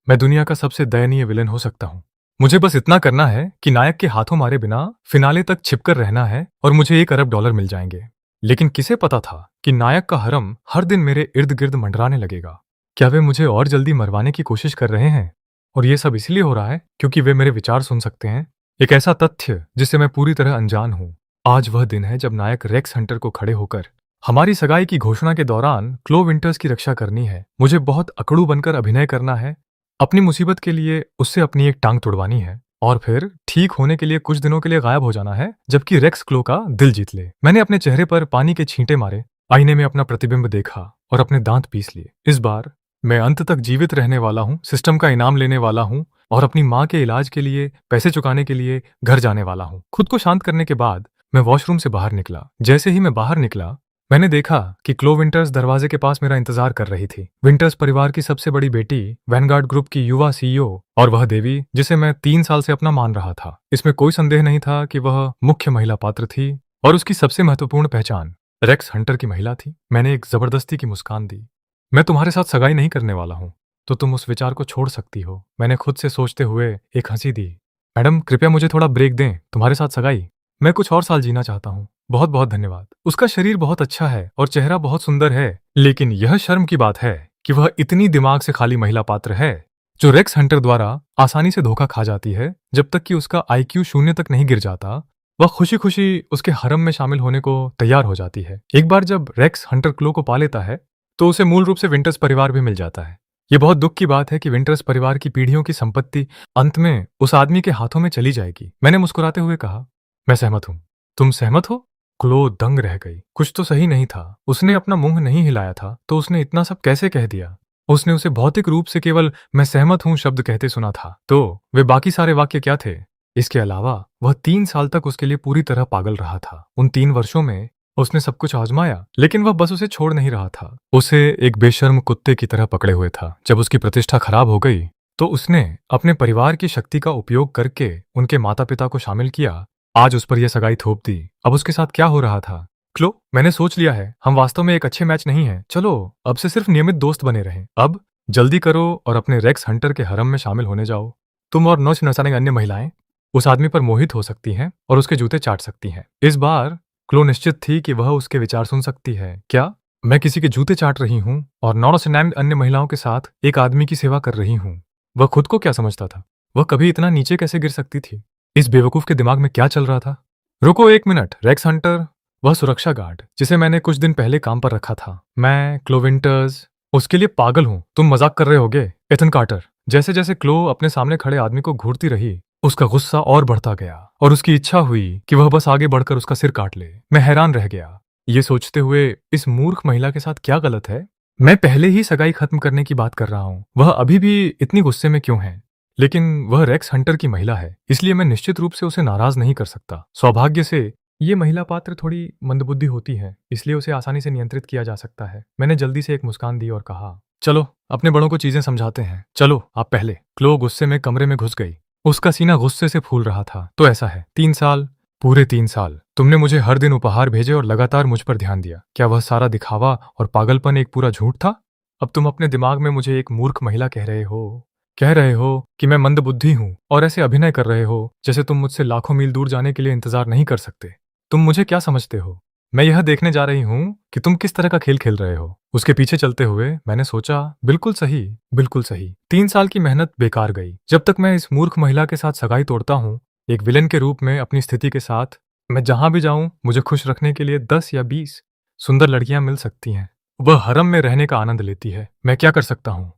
मैं दुनिया का सबसे दयनीय विलेन हो सकता हूँ। मुझे बस इतना करना है कि नायक के हाथों मारे बिना फिनाले तक छिपकर रहना है और मुझे $1 अरब मिल जाएंगे। लेकिन किसे पता था कि नायक का हरम हर दिन मेरे इर्द गिर्द मंडराने लगेगा। क्या वे मुझे और जल्दी मरवाने की कोशिश कर रहे हैं? और ये सब इसलिए हो रहा है क्योंकि वे मेरे विचार सुन सकते हैं। एक ऐसा तथ्य जिससे मैं पूरी तरह अनजान हूँ। आज वह दिन है जब नायक रेक्स हंटर को खड़े होकर हमारी सगाई की घोषणा के दौरान क्लो विंटर्स की रक्षा करनी है। मुझे बहुत अकड़ू बनकर अभिनय करना है। अपनी मुसीबत के लिए उससे अपनी एक टांग तुड़वानी है और फिर ठीक होने के लिए कुछ दिनों के लिए गायब हो जाना है, जबकि रेक्स क्लो का दिल जीत ले। मैंने अपने चेहरे पर पानी के छींटे मारे, आईने में अपना प्रतिबिंब देखा और अपने दांत पीस लिए। इस बार मैं अंत तक जीवित रहने वाला हूँ, सिस्टम का इनाम लेने वाला हूँ और अपनी माँ के इलाज के लिए पैसे चुकाने के लिए घर जाने वाला हूँ। खुद को शांत करने के बाद मैं वॉशरूम से बाहर निकला। जैसे ही मैं बाहर निकला, मैंने देखा कि क्लो विंटर्स दरवाजे के पास मेरा इंतजार कर रही थी। विंटर्स परिवार की सबसे बड़ी बेटी, वैनगार्ड ग्रुप की युवा सीईओ और वह देवी जिसे मैं 3 साल से अपना मान रहा था। इसमें कोई संदेह नहीं था कि वह मुख्य महिला पात्र थी और उसकी सबसे महत्वपूर्ण पहचान रेक्स हंटर की महिला थी। मैंने एक जबरदस्ती की मुस्कान दी। मैं तुम्हारे साथ सगाई नहीं करने वाला हूँ, तो तुम उस विचार को छोड़ सकती हो। मैंने खुद से सोचते हुए एक हंसी दी। मैडम, कृपया मुझे थोड़ा ब्रेक दें। तुम्हारे साथ सगाई? मैं कुछ और साल जीना चाहता हूँ। बहुत बहुत धन्यवाद। उसका शरीर बहुत अच्छा है और चेहरा बहुत सुंदर है, लेकिन यह शर्म की बात है कि वह इतनी दिमाग से खाली महिला पात्र है जो रेक्स हंटर द्वारा आसानी से धोखा खा जाती है। जब तक कि उसका IQ 0 तक नहीं गिर जाता, वह खुशी खुशी उसके हरम में शामिल होने को तैयार हो जाती है। एक बार जब रेक्स हंटर क्लो को पा लेता है तो उसे मूल रूप से विंटर्स परिवार भी मिल जाता है। ये बहुत दुख की बात है कि विंटर्स परिवार की पीढ़ियों की संपत्ति अंत में उस आदमी के हाथों में चली जाएगी। मैंने मुस्कुराते हुए कहा, मैं सहमत हूँ। तुम सहमत हो? क्लो दंग रह गई। कुछ तो सही नहीं था। उसने अपना मुंह नहीं हिलाया था तो उसने इतना सब कैसे कह दिया? उसने उसे भौतिक रूप से केवल मैं सहमत हूं शब्द कहते सुना था, तो वे बाकी सारे वाक्य क्या थे? इसके अलावा वह 3 साल तक उसके लिए पूरी तरह पागल रहा था। उन 3 वर्षों में उसने सब कुछ आजमाया, लेकिन वह बस उसे छोड़ नहीं रहा था। उसे एक बेशर्म कुत्ते की तरह पकड़े हुए था। जब उसकी प्रतिष्ठा खराब हो गई तो उसने अपने परिवार की शक्ति का उपयोग करके उनके माता पिता को शामिल किया। आज उस पर यह सगाई थोप दी। अब उसके साथ क्या हो रहा था? क्लो, मैंने सोच लिया है, हम वास्तव में एक अच्छे मैच नहीं हैं। चलो अब से सिर्फ नियमित दोस्त बने रहें। अब जल्दी करो और अपने रेक्स हंटर के हरम में शामिल होने जाओ। तुम और नौच नचाने अन्य महिलाएं उस आदमी पर मोहित हो सकती हैं और उसके जूते चाट सकती हैं। इस बार क्लो निश्चित थी कि वह उसके विचार सुन सकती है। क्या मैं किसी के जूते चाट रही हूँ और नॉनोसिनैम्ड अन्य महिलाओं के साथ एक आदमी की सेवा कर रही हूँ? वह खुद को क्या समझता था? वह कभी इतना नीचे कैसे गिर सकती थी? इस बेवकूफ के दिमाग में क्या चल रहा था? रुको एक मिनट, रेक्स हंटर, वह सुरक्षा गार्ड जिसे मैंने कुछ दिन पहले काम पर रखा था, मैं क्लो विंटर्स उसके लिए पागल हूं। तुम मजाक कर रहे होगे? Ethan Carter. जैसे जैसे क्लो अपने सामने खड़े आदमी को घूरती रही, उसका गुस्सा और बढ़ता गया और उसकी इच्छा हुई कि वह बस आगे बढ़कर उसका सिर काट ले। मैं हैरान रह गया, ये सोचते हुए इस मूर्ख महिला के साथ क्या गलत है? मैं पहले ही सगाई खत्म करने की बात कर रहा हूं, वह अभी भी इतनी गुस्से में क्यों है? लेकिन वह रेक्स हंटर की महिला है, इसलिए मैं निश्चित रूप से उसे नाराज नहीं कर सकता। सौभाग्य से ये महिला पात्र थोड़ी मंदबुद्धि होती है, इसलिए उसे आसानी से नियंत्रित किया जा सकता है। मैंने जल्दी से एक मुस्कान दी और कहा, चलो अपने बड़ों को चीजें समझाते हैं। चलो आप पहले। क्लो गुस्से में कमरे में घुस गई। उसका सीना गुस्से से फूल रहा था। तो ऐसा है, 3 साल, पूरे 3 साल तुमने मुझे हर दिन उपहार भेजे और लगातार मुझ पर ध्यान दिया। क्या वह सारा दिखावा और पागलपन एक पूरा झूठ था? अब तुम अपने दिमाग में मुझे एक मूर्ख महिला कह रहे हो कि मैं मंदबुद्धि हूं और ऐसे अभिनय कर रहे हो जैसे तुम मुझसे लाखों मील दूर जाने के लिए इंतजार नहीं कर सकते। तुम मुझे क्या समझते हो? मैं यह देखने जा रही हूं कि तुम किस तरह का खेल खेल रहे हो। उसके पीछे चलते हुए मैंने सोचा, बिल्कुल सही, बिल्कुल सही। 3 साल की मेहनत बेकार गई। जब तक मैं इस मूर्ख महिला के साथ सगाई तोड़ता हूं, एक विलेन के रूप में अपनी स्थिति के साथ, मैं जहां भी जाऊं मुझे खुश रखने के लिए 10 या 20 सुंदर लड़कियां मिल सकती हैं। वह हरम में रहने का आनंद लेती है। मैं क्या कर सकता हूं?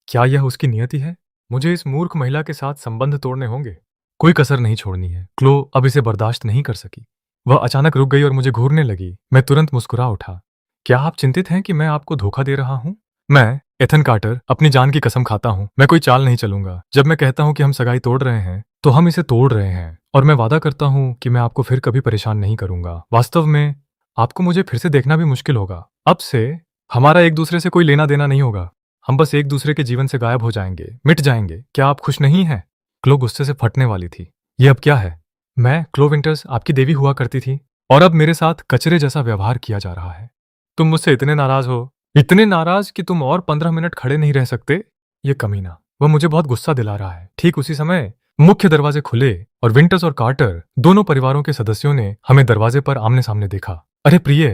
क्या यह उसकी नियति है? मुझे इस मूर्ख महिला के साथ संबंध तोड़ने होंगे। कोई कसर नहीं छोड़नी है। क्लो अब इसे बर्दाश्त नहीं कर सकी। वह अचानक रुक गई और मुझे घूरने लगी। मैं तुरंत मुस्कुरा उठा। क्या आप चिंतित हैं कि मैं आपको धोखा दे रहा हूं? मैं, एथन कार्टर, अपनी जान की कसम खाता हूं, मैं कोई चाल नहीं चलूंगा। जब मैं कहता हूं कि हम सगाई तोड़ रहे हैं, तो हम इसे तोड़ रहे हैं और मैं वादा करता हूं कि मैं आपको फिर कभी परेशान नहीं करूंगा। वास्तव में आपको मुझे फिर से देखना भी मुश्किल होगा। अब से हमारा एक दूसरे से कोई लेना देना नहीं होगा। हम बस एक दूसरे के जीवन से गायब हो जाएंगे, मिट जाएंगे। क्या आप खुश नहीं हैं? क्लो गुस्से से फटने वाली थी। ये अब क्या है? मैं, क्लो विंटर्स, आपकी देवी हुआ करती थी और अब मेरे साथ कचरे जैसा व्यवहार किया जा रहा है। तुम मुझसे इतने नाराज हो, इतने नाराज कि तुम और 15 मिनट खड़े नहीं रह सकते? ये कमीना, वह मुझे बहुत गुस्सा दिला रहा है। ठीक उसी समय मुख्य दरवाजे खुले और विंटर्स और कार्टर दोनों परिवारों के सदस्यों ने हमें दरवाजे पर आमने सामने देखा। अरे प्रिय,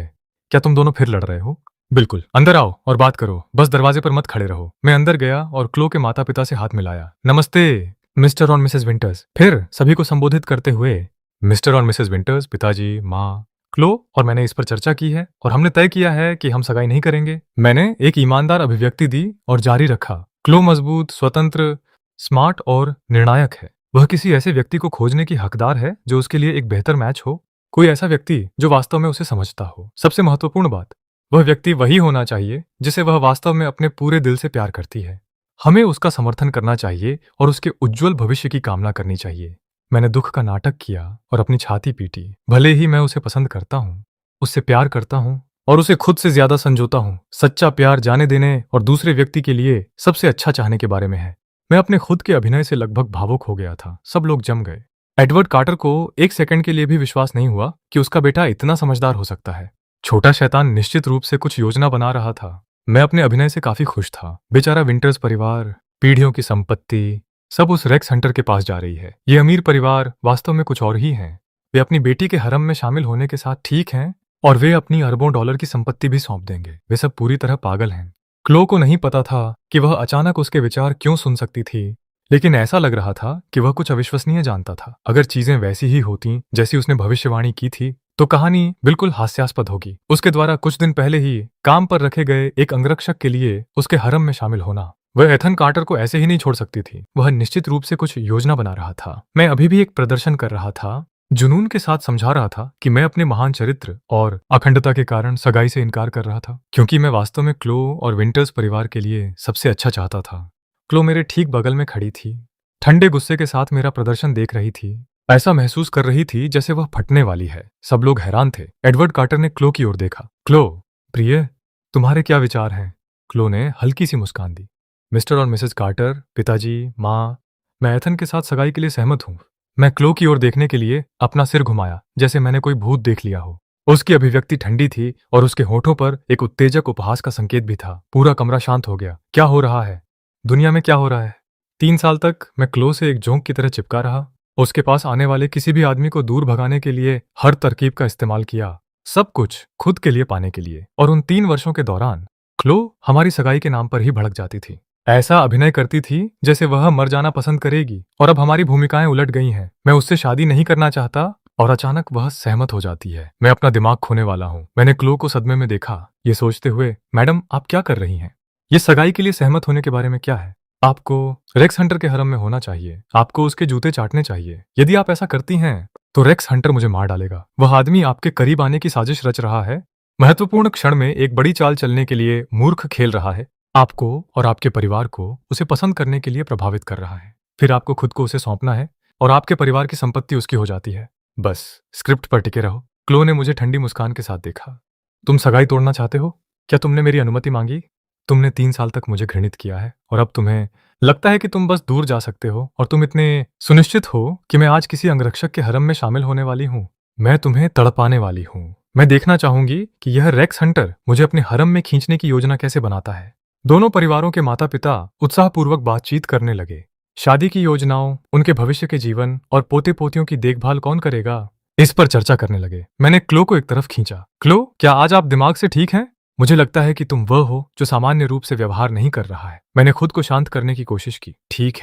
क्या तुम दोनों फिर लड़ रहे हो? बिल्कुल, अंदर आओ और बात करो, बस दरवाजे पर मत खड़े रहो। मैं अंदर गया और क्लो के माता पिता से हाथ मिलाया। नमस्ते मिस्टर और मिसेस विंटर्स। फिर सभी को संबोधित करते हुए मिस्टर और मिसेस विंटर्स, पिताजी, माँ, क्लो और मैंने इस पर चर्चा की है और हमने तय किया है कि हम सगाई नहीं करेंगे। मैंने एक ईमानदार अभिव्यक्ति दी और जारी रखा। क्लो मजबूत, स्वतंत्र, स्मार्ट और निर्णायक है। वह किसी ऐसे व्यक्ति को खोजने की हकदार है जो उसके लिए एक बेहतर मैच हो, कोई ऐसा व्यक्ति जो वास्तव में उसे समझता हो। सबसे महत्वपूर्ण बात, वह व्यक्ति वही होना चाहिए जिसे वह वास्तव में अपने पूरे दिल से प्यार करती है। हमें उसका समर्थन करना चाहिए और उसके उज्जवल भविष्य की कामना करनी चाहिए। मैंने दुख का नाटक किया और अपनी छाती पीटी। भले ही मैं उसे पसंद करता हूँ, उससे प्यार करता हूँ और उसे खुद से ज्यादा संजोता हूँ। सच्चा प्यार जाने देने और दूसरे व्यक्ति के लिए सबसे अच्छा चाहने के बारे में है। मैं अपने खुद के अभिनय से लगभग भावुक हो गया था। सब लोग जम गए। एडवर्ड कार्टर को एक सेकंड के लिए भी विश्वास नहीं हुआ कि उसका बेटा इतना समझदार हो सकता है। छोटा शैतान निश्चित रूप से कुछ योजना बना रहा था। मैं अपने अभिनय से काफी खुश था। बेचारा विंटर्स परिवार, पीढ़ियों की संपत्ति, सब उस रेक्स हंटर के पास जा रही है। ये अमीर परिवार वास्तव में कुछ और ही हैं। वे अपनी बेटी के हरम में शामिल होने के साथ ठीक हैं और वे अपनी अरबों डॉलर की संपत्ति भी सौंप देंगे। वे सब पूरी तरह पागल हैं। क्लो को नहीं पता था कि वह अचानक उसके विचार क्यों सुन सकती थी, लेकिन ऐसा लग रहा था कि वह कुछ अविश्वसनीय जानता था। अगर चीजें वैसी ही होती जैसी उसने भविष्यवाणी की थी तो कहानी बिल्कुल हास्यास्पद होगी। उसके द्वारा कुछ दिन पहले ही काम पर रखे गए एक अंगरक्षक के लिए उसके हरम में शामिल होना, वह एथन कार्टर को ऐसे ही नहीं छोड़ सकती थी। वह निश्चित रूप से कुछ योजना बना रहा था। मैं अभी भी एक प्रदर्शन कर रहा था, जुनून के साथ समझा रहा था कि मैं अपने महान चरित्र और अखंडता के कारण सगाई से इनकार कर रहा था, क्योंकि मैं वास्तव में क्लो और विंटर्स परिवार के लिए सबसे अच्छा चाहता था। क्लो मेरे ठीक बगल में खड़ी थी, ठंडे गुस्से के साथ मेरा प्रदर्शन देख रही थी। ऐसा महसूस कर रही थी जैसे वह फटने वाली है। सब लोग हैरान थे। एडवर्ड कार्टर ने क्लो की ओर देखा। क्लो, प्रिय, तुम्हारे क्या विचार हैं? क्लो ने हल्की सी मुस्कान दी। मिस्टर और मिसेस कार्टर, पिताजी, माँ, मैं एथन के साथ सगाई के लिए सहमत हूँ। मैं क्लो की ओर देखने के लिए अपना सिर घुमाया जैसे मैंने कोई भूत देख लिया हो। उसकी अभिव्यक्ति ठंडी थी और उसके होठों पर एक उत्तेजक उपहास का संकेत भी था। पूरा कमरा शांत हो गया। क्या हो रहा है? दुनिया में क्या हो रहा है? 3 साल तक मैं क्लो से एक जोंक की तरह चिपका रहा। उसके पास आने वाले किसी भी आदमी को दूर भगाने के लिए हर तरकीब का इस्तेमाल किया, सब कुछ खुद के लिए पाने के लिए। और उन 3 वर्षों के दौरान क्लो हमारी सगाई के नाम पर ही भड़क जाती थी। ऐसा अभिनय करती थी जैसे वह मर जाना पसंद करेगी। और अब हमारी भूमिकाएं उलट गई हैं। मैं उससे शादी नहीं करना चाहता और अचानक वह सहमत हो जाती है। मैं अपना दिमाग खोने वाला हूँ। मैंने क्लो को सदमे में देखा, ये सोचते हुए, मैडम आप क्या कर रही हैं? ये सगाई के लिए सहमत होने के बारे में क्या है? आपको रेक्स हंटर के हरम में होना चाहिए। आपको उसके जूते चाटने चाहिए। यदि आप ऐसा करती हैं तो रेक्स हंटर मुझे मार डालेगा। वह आदमी आपके करीब आने की साजिश रच रहा है, महत्वपूर्ण क्षण में एक बड़ी चाल चलने के लिए मूर्ख खेल रहा है। आपको और आपके परिवार को उसे पसंद करने के लिए प्रभावित कर रहा है। फिर आपको खुद को उसे सौंपना है और आपके परिवार की संपत्ति उसकी हो जाती है। बस स्क्रिप्ट पर टिके रहो। क्लो ने मुझे ठंडी मुस्कान के साथ देखा। तुम सगाई तोड़ना चाहते हो? क्या तुमने मेरी अनुमति मांगी? तुमने 3 साल तक मुझे घृणित किया है और अब तुम्हें लगता है कि तुम बस दूर जा सकते हो और तुम इतने सुनिश्चित हो कि मैं आज किसी अंगरक्षक के हरम में शामिल होने वाली हूँ। मैं तुम्हें तड़पाने वाली हूँ। मैं देखना चाहूंगी कि यह रेक्स हंटर मुझे अपने हरम में खींचने की योजना कैसे बनाता है। दोनों परिवारों के माता पिता उत्साहपूर्वक बातचीत करने लगे। शादी की योजनाओं, उनके भविष्य के जीवन और पोते पोतियों की देखभाल कौन करेगा, इस पर चर्चा करने लगे। मैंने क्लो को एक तरफ खींचा। क्लो, क्या आज आप दिमाग से ठीक हैं? मुझे लगता है कि तुम वह हो जो सामान्य रूप से व्यवहार नहीं कर रहा है। मैंने खुद को शांत करने की कोशिश की। ठीक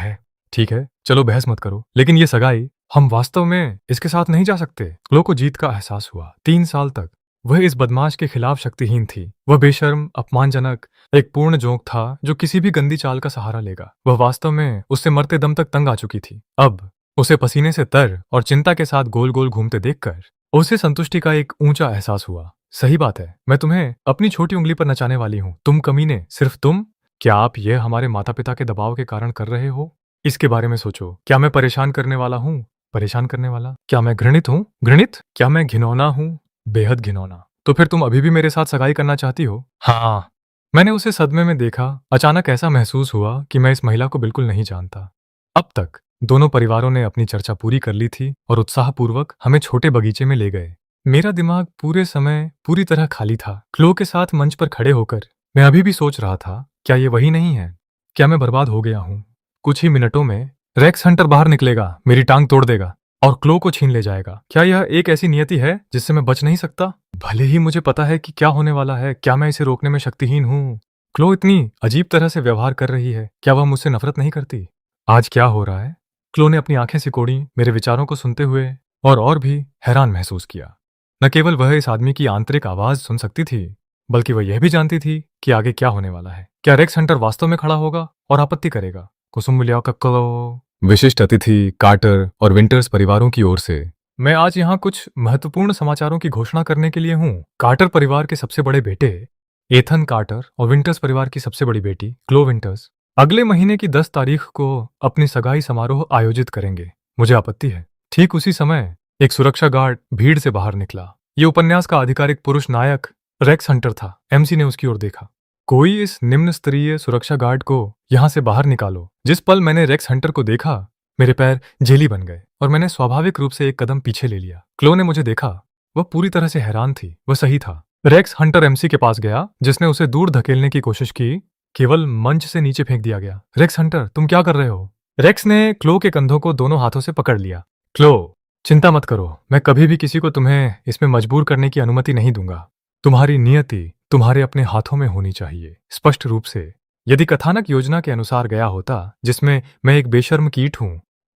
है, चलो बहस मत करो, लेकिन ये सगाई, हम वास्तव में इसके साथ नहीं जा सकते। क्लो को जीत का एहसास हुआ। 3 साल तक वह इस बदमाश के खिलाफ शक्तिहीन थी। वह बेशर्म, अपमानजनक, एक पूर्ण जोंक था जो किसी भी गंदी चाल का सहारा लेगा। वह वास्तव में उससे मरते दम तक तंग आ चुकी थी। अब उसे पसीने से तर और चिंता के साथ गोल गोल घूमते देखकर उसे संतुष्टि का एक ऊंचा एहसास हुआ। सही बात है, मैं तुम्हें अपनी छोटी उंगली पर नचाने वाली हूँ। तुम कमीने, सिर्फ तुम। क्या आप यह हमारे माता पिता के दबाव के कारण कर रहे हो? इसके बारे में सोचो। क्या मैं परेशान करने वाला हूँ? परेशान करने वाला? क्या मैं घृणित हूँ? घृणित? क्या मैं घिनौना हूँ? बेहद घिनौना। तो फिर तुम अभी भी मेरे साथ सगाई करना चाहती हो? हाँ। मैंने उसे सदमे में देखा। अचानक ऐसा महसूस हुआ कि मैं इस महिला को बिल्कुल नहीं जानता। अब तक दोनों परिवारों ने अपनी चर्चा पूरी कर ली थी और उत्साहपूर्वक हमें छोटे बगीचे में ले गए। मेरा दिमाग पूरे समय पूरी तरह खाली था। क्लो के साथ मंच पर खड़े होकर मैं अभी भी सोच रहा था, क्या ये वही नहीं है? क्या मैं बर्बाद हो गया हूँ? कुछ ही मिनटों में रेक्स हंटर बाहर निकलेगा, मेरी टांग तोड़ देगा और क्लो को छीन ले जाएगा। क्या यह एक ऐसी नियति है जिससे मैं बच नहीं सकता? भले ही मुझे पता है कि क्या होने वाला है, क्या मैं इसे रोकने में शक्तिहीन हूँ? क्लो इतनी अजीब तरह से व्यवहार कर रही है, क्या वह मुझसे नफरत नहीं करती? आज क्या हो रहा है? क्लो ने अपनी आंखें सिकोड़ी, मेरे विचारों को सुनते हुए, और भी हैरान महसूस किया। न केवल वह इस आदमी की आंतरिक आवाज सुन सकती थी, बल्कि वह यह भी जानती थी कि आगे क्या होने वाला है। क्या रेक्स हंटर वास्तव में खड़ा होगा और आपत्ति करेगा? कुसुम क्लो। विशिष्ट अतिथि कार्टर और विंटर्स परिवारों की ओर से मैं आज यहाँ कुछ महत्वपूर्ण समाचारों की घोषणा करने के लिए हूँ। कार्टर परिवार के सबसे बड़े बेटे एथन कार्टर और विंटर्स परिवार की सबसे बड़ी बेटी क्लो विंटर्स अगले महीने की 10 तारीख को अपनी सगाई समारोह आयोजित करेंगे। मुझे आपत्ति है। ठीक उसी समय एक सुरक्षा गार्ड भीड़ से बाहर निकला। ये उपन्यास का आधिकारिक पुरुष नायक रेक्स हंटर था। एमसी ने उसकी ओर देखा। कोई इस निम्न स्तरीय सुरक्षा गार्ड को यहां से बाहर निकालो। जिस पल मैंने रेक्स हंटर को देखा, मेरे पैर जेली बन गए और मैंने स्वाभाविक रूप से एक कदम पीछे ले लिया। क्लो ने मुझे देखा। वह पूरी तरह से हैरान थी। वह सही था। रेक्स हंटर एमसी के पास गया, जिसने उसे दूर धकेलने की कोशिश की। केवल मंच से नीचे फेंक दिया गया। रेक्स हंटर, तुम क्या कर रहे हो? रेक्स ने क्लो के कंधों को दोनों हाथों से पकड़ लिया। क्लो, चिंता मत करो, मैं कभी भी किसी को तुम्हें इसमें मजबूर करने की अनुमति नहीं दूंगा। तुम्हारी नियति तुम्हारे अपने हाथों में होनी चाहिए। स्पष्ट रूप से यदि कथानक योजना के अनुसार गया होता, जिसमें मैं एक बेशर्म कीट हूं,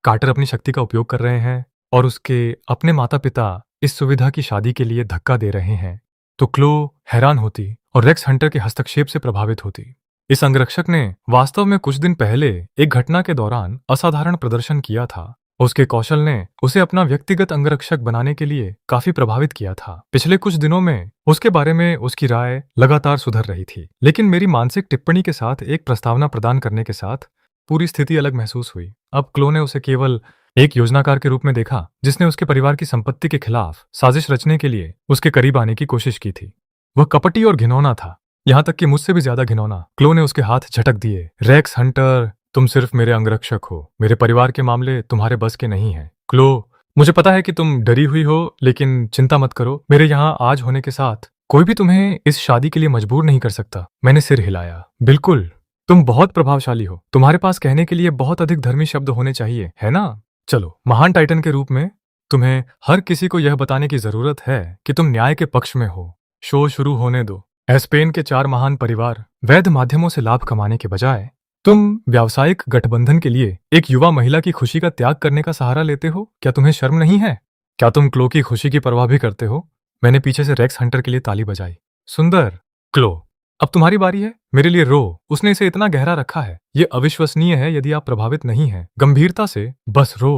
कार्टर अपनी शक्ति का उपयोग कर रहे हैं और उसके अपने माता पिता इस सुविधा की शादी के लिए धक्का दे रहे हैं, तो क्लो हैरान होती और रेक्स हंटर के हस्तक्षेप से प्रभावित होती। इस अंगरक्षक ने वास्तव में कुछ दिन पहले एक घटना के दौरान असाधारण प्रदर्शन किया था। उसके कौशल ने उसे अपना व्यक्तिगत अंगरक्षक बनाने के लिए काफी प्रभावित किया था। पिछले कुछ दिनों में उसके बारे में उसकी राय लगातार सुधर रही थी, लेकिन मेरी मानसिक टिप्पणी के साथ एक प्रस्तावना प्रदान करने के साथ पूरी स्थिति अलग महसूस हुई। अब क्लो ने उसे केवल एक योजनाकार के रूप में देखा, जिसने उसके परिवार की संपत्ति के खिलाफ साजिश रचने के लिए उसके करीब आने की कोशिश की थी। वह कपटी और घिनौना था, यहां तक कि मुझसे भी ज्यादा घिनौना। क्लो ने उसके हाथ झटक दिए। रेक्स हंटर, तुम सिर्फ मेरे अंगरक्षक हो, मेरे परिवार के मामले तुम्हारे बस के नहीं हैं। क्लो, मुझे पता है कि तुम डरी हुई हो, लेकिन चिंता मत करो, मेरे यहाँ आज होने के साथ कोई भी तुम्हें इस शादी के लिए मजबूर नहीं कर सकता। मैंने सिर हिलाया। बिल्कुल, तुम बहुत प्रभावशाली हो, तुम्हारे पास कहने के लिए बहुत अधिक धर्मी शब्द होने चाहिए, है ना? चलो, महान टाइटन के रूप में तुम्हें हर किसी को यह बताने की जरूरत है कि तुम न्याय के पक्ष में हो। शो शुरू होने दो। एस्पेन के 4 महान परिवार वैध माध्यमों से लाभ कमाने के बजाय तुम व्यावसायिक गठबंधन के लिए एक युवा महिला की खुशी का त्याग करने का सहारा लेते हो। क्या तुम्हें शर्म नहीं है? क्या तुम क्लो की खुशी की परवाह भी करते हो? मैंने पीछे से रेक्स हंटर के लिए ताली बजाई। सुंदर। क्लो, अब तुम्हारी बारी है। मेरे लिए रो। उसने इसे इतना गहरा रखा है, यह अविश्वसनीय है यदि आप प्रभावित नहीं हैं। गंभीरता से बस रो।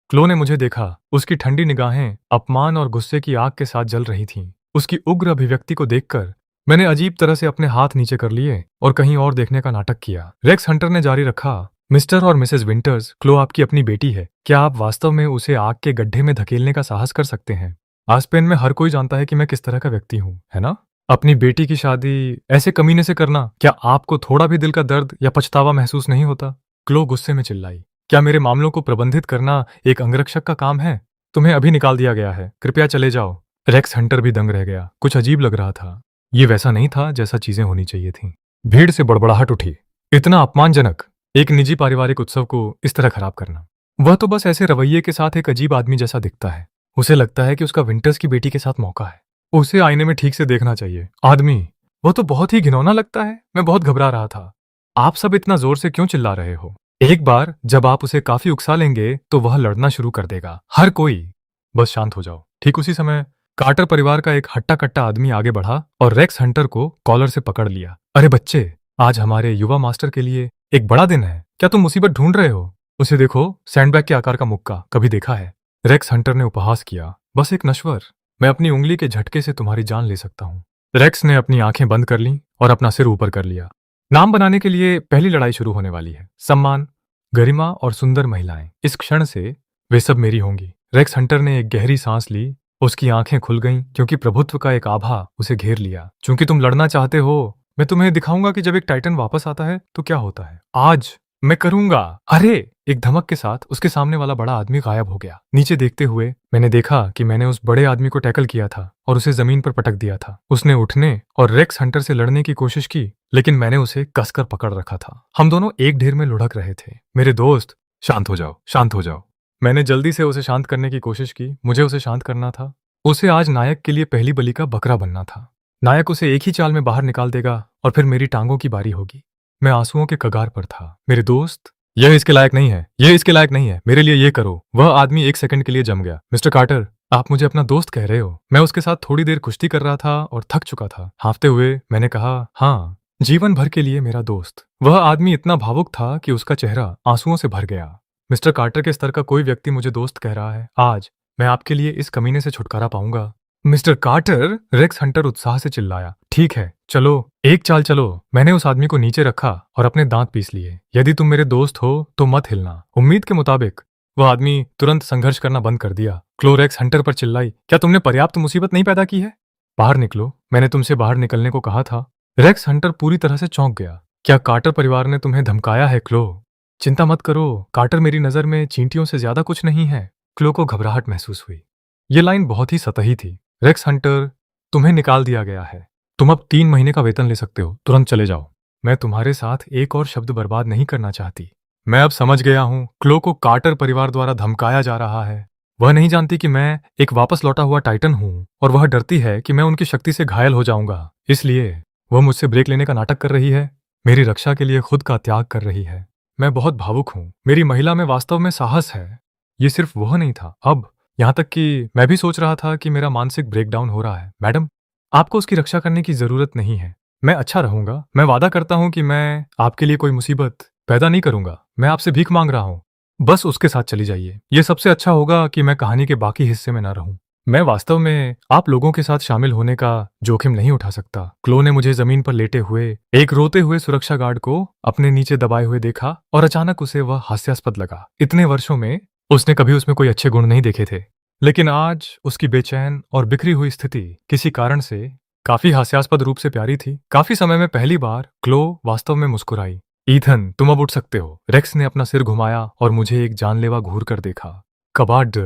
क्लो ने मुझे देखा। उसकी ठंडी निगाहें अपमान और गुस्से की आग के साथ जल रही थीं। उसकी उग्र अभिव्यक्ति को देखकर मैंने अजीब तरह से अपने हाथ नीचे कर लिए और कहीं और देखने का नाटक किया। रेक्स हंटर ने जारी रखा, मिस्टर और मिसेस विंटर्स, क्लो आपकी अपनी बेटी है। क्या आप वास्तव में उसे आग के गड्ढे में धकेलने का साहस कर सकते हैं? आसपेन में हर कोई जानता है कि मैं किस तरह का व्यक्ति हूँ, है ना? अपनी बेटी की शादी ऐसे कमीने से करना, क्या आपको थोड़ा भी दिल का दर्द या पछतावा महसूस नहीं होता? क्लो गुस्से में चिल्लाई। क्या मेरे मामलों को प्रबंधित करना एक अंगरक्षक का काम है? तुम्हें अभी निकाल दिया गया है, कृपया चले जाओ। रेक्स हंटर भी दंग रह गया। कुछ अजीब लग रहा था। ये वैसा नहीं था जैसा चीजें होनी चाहिए थीं। भीड़ से बड़बड़ाहट उठी। इतना अपमानजनक, एक निजी पारिवारिक उत्सव को इस तरह खराब करना। वह तो बस ऐसे रवैये के साथ एक अजीब आदमी जैसा दिखता है। उसे लगता है कि उसका विंटर्स की बेटी के साथ मौका है। उसे आईने में ठीक से देखना चाहिए। आदमी, वह तो बहुत ही घिनौना लगता है। मैं बहुत घबरा रहा था। आप सब इतना जोर से क्यों चिल्ला रहे हो? एक बार जब आप उसे काफी उकसा लेंगे तो वह लड़ना शुरू कर देगा। हर कोई बस शांत हो जाओ। ठीक उसी समय कार्टर परिवार का एक हट्टा कट्टा आदमी आगे बढ़ा और रेक्स हंटर को कॉलर से पकड़ लिया। अरे बच्चे, आज हमारे युवा मास्टर के लिए एक बड़ा दिन है। क्या तुम मुसीबत ढूंढ रहे हो? उसे देखो, सैंडबैग के आकार का मुक्का, कभी देखा है? रेक्स हंटर ने उपहास किया। बस एक नश्वर। मैं अपनी उंगली के झटके से तुम्हारी जान ले सकता हूँ। रेक्स ने अपनी आंखें बंद कर लीं और अपना सिर ऊपर कर लिया। नाम बनाने के लिए पहली लड़ाई शुरू होने वाली है। सम्मान, गरिमा और सुंदर महिलाएं, इस क्षण से वे सब मेरी होंगी। रेक्स हंटर ने एक गहरी सांस ली। उसकी आंखें खुल गईं क्योंकि प्रभुत्व का एक आभा उसे घेर लिया। चूंकि तुम लड़ना चाहते हो, मैं तुम्हें दिखाऊंगा कि जब एक टाइटन वापस आता है तो क्या होता है। आज मैं करूंगा। अरे, एक धमक के साथ उसके सामने वाला बड़ा आदमी गायब हो गया। नीचे देखते हुए मैंने देखा कि मैंने उस बड़े आदमी को टैकल किया था और उसे जमीन पर पटक दिया था। उसने उठने और रेक्स हंटर से लड़ने की कोशिश की, लेकिन मैंने उसे कसकर पकड़ रखा था। हम दोनों एक ढेर में लुढ़क रहे थे। मेरे दोस्त, शांत हो जाओ, शांत हो जाओ। मैंने जल्दी से उसे शांत करने की कोशिश की। मुझे उसे शांत करना था। उसे आज नायक के लिए पहली बलि का बकरा बनना था। नायक उसे एक ही चाल में बाहर निकाल देगा और फिर मेरी टांगों की बारी होगी। मैं आंसुओं के कगार पर था। मेरे दोस्त, यह इसके लायक नहीं है, यह इसके लायक नहीं है, मेरे लिए ये करो। वह आदमी एक सेकंड के लिए जम गया। मिस्टर कार्टर, आप मुझे अपना दोस्त कह रहे हो? मैं उसके साथ थोड़ी देर कुश्ती कर रहा था और थक चुका था। हाँफते हुए मैंने कहा, हाँ, जीवन भर के लिए मेरा दोस्त। वह आदमी इतना भावुक था कि उसका चेहरा आंसुओं से भर गया। मिस्टर कार्टर के स्तर का कोई व्यक्ति मुझे दोस्त कह रहा है। आज मैं आपके लिए इस कमीने से छुटकारा पाऊंगा। मिस्टर कार्टर, रेक्स हंटर उत्साह से चिल्लाया। ठीक है, चलो, एक चाल चलो। मैंने उस आदमी को नीचे रखा और अपने दांत पीस लिए। यदि तुम मेरे दोस्त हो तो मत हिलना। उम्मीद के मुताबिक वह आदमी तुरंत संघर्ष करना बंद कर दिया। क्लो रेक्स हंटर पर चिल्लाई, क्या तुमने पर्याप्त मुसीबत नहीं पैदा की है? बाहर निकलो, मैंने तुमसे बाहर निकलने को कहा था। रेक्स हंटर पूरी तरह से चौंक गया। क्या कार्टर परिवार ने तुम्हें धमकाया है क्लो? चिंता मत करो, कार्टर मेरी नजर में चींटियों से ज्यादा कुछ नहीं है। क्लो को घबराहट महसूस हुई। ये लाइन बहुत ही सतही थी। रेक्स हंटर, तुम्हें निकाल दिया गया है। तुम अब 3 महीने का वेतन ले सकते हो। तुरंत चले जाओ। मैं तुम्हारे साथ एक और शब्द बर्बाद नहीं करना चाहती। मैं अब समझ गया हूं, क्लो को कार्टर परिवार द्वारा धमकाया जा रहा है। वह नहीं जानती कि मैं एक वापस लौटा हुआ टाइटन हूं और वह डरती है कि मैं उनकी शक्ति से घायल हो जाऊंगा। इसलिए वह मुझसे ब्रेक लेने का नाटक कर रही है। मेरी रक्षा के लिए खुद का त्याग कर रही है। मैं बहुत भावुक हूं। मेरी महिला में वास्तव में साहस है। ये सिर्फ वह नहीं था, अब यहां तक कि मैं भी सोच रहा था कि मेरा मानसिक ब्रेकडाउन हो रहा है। मैडम, आपको उसकी रक्षा करने की जरूरत नहीं है। मैं अच्छा रहूंगा। मैं वादा करता हूं कि मैं आपके लिए कोई मुसीबत पैदा नहीं करूंगा। मैं आपसे भीख मांग रहा हूं। बस उसके साथ चली जाइए। यह सबसे अच्छा होगा कि मैं कहानी के बाकी हिस्से में ना रहूं। मैं वास्तव में आप लोगों के साथ शामिल होने का जोखिम नहीं उठा सकता। क्लो ने मुझे जमीन पर लेटे हुए एक रोते हुए सुरक्षा गार्ड को अपने नीचे दबाए हुए देखा और अचानक उसे वह हास्यास्पद लगा। इतने वर्षों में उसने कभी उसमें कोई अच्छे गुण नहीं देखे थे, लेकिन आज उसकी बेचैन और बिखरी हुई स्थिति किसी कारण से काफी हास्यास्पद रूप से प्यारी थी। काफी समय में पहली बार क्लो वास्तव में मुस्कुराई। ईथन, तुम अब उठ सकते हो। रेक्स ने अपना सिर घुमाया और मुझे एक जानलेवा घूर कर देखा। कबाड,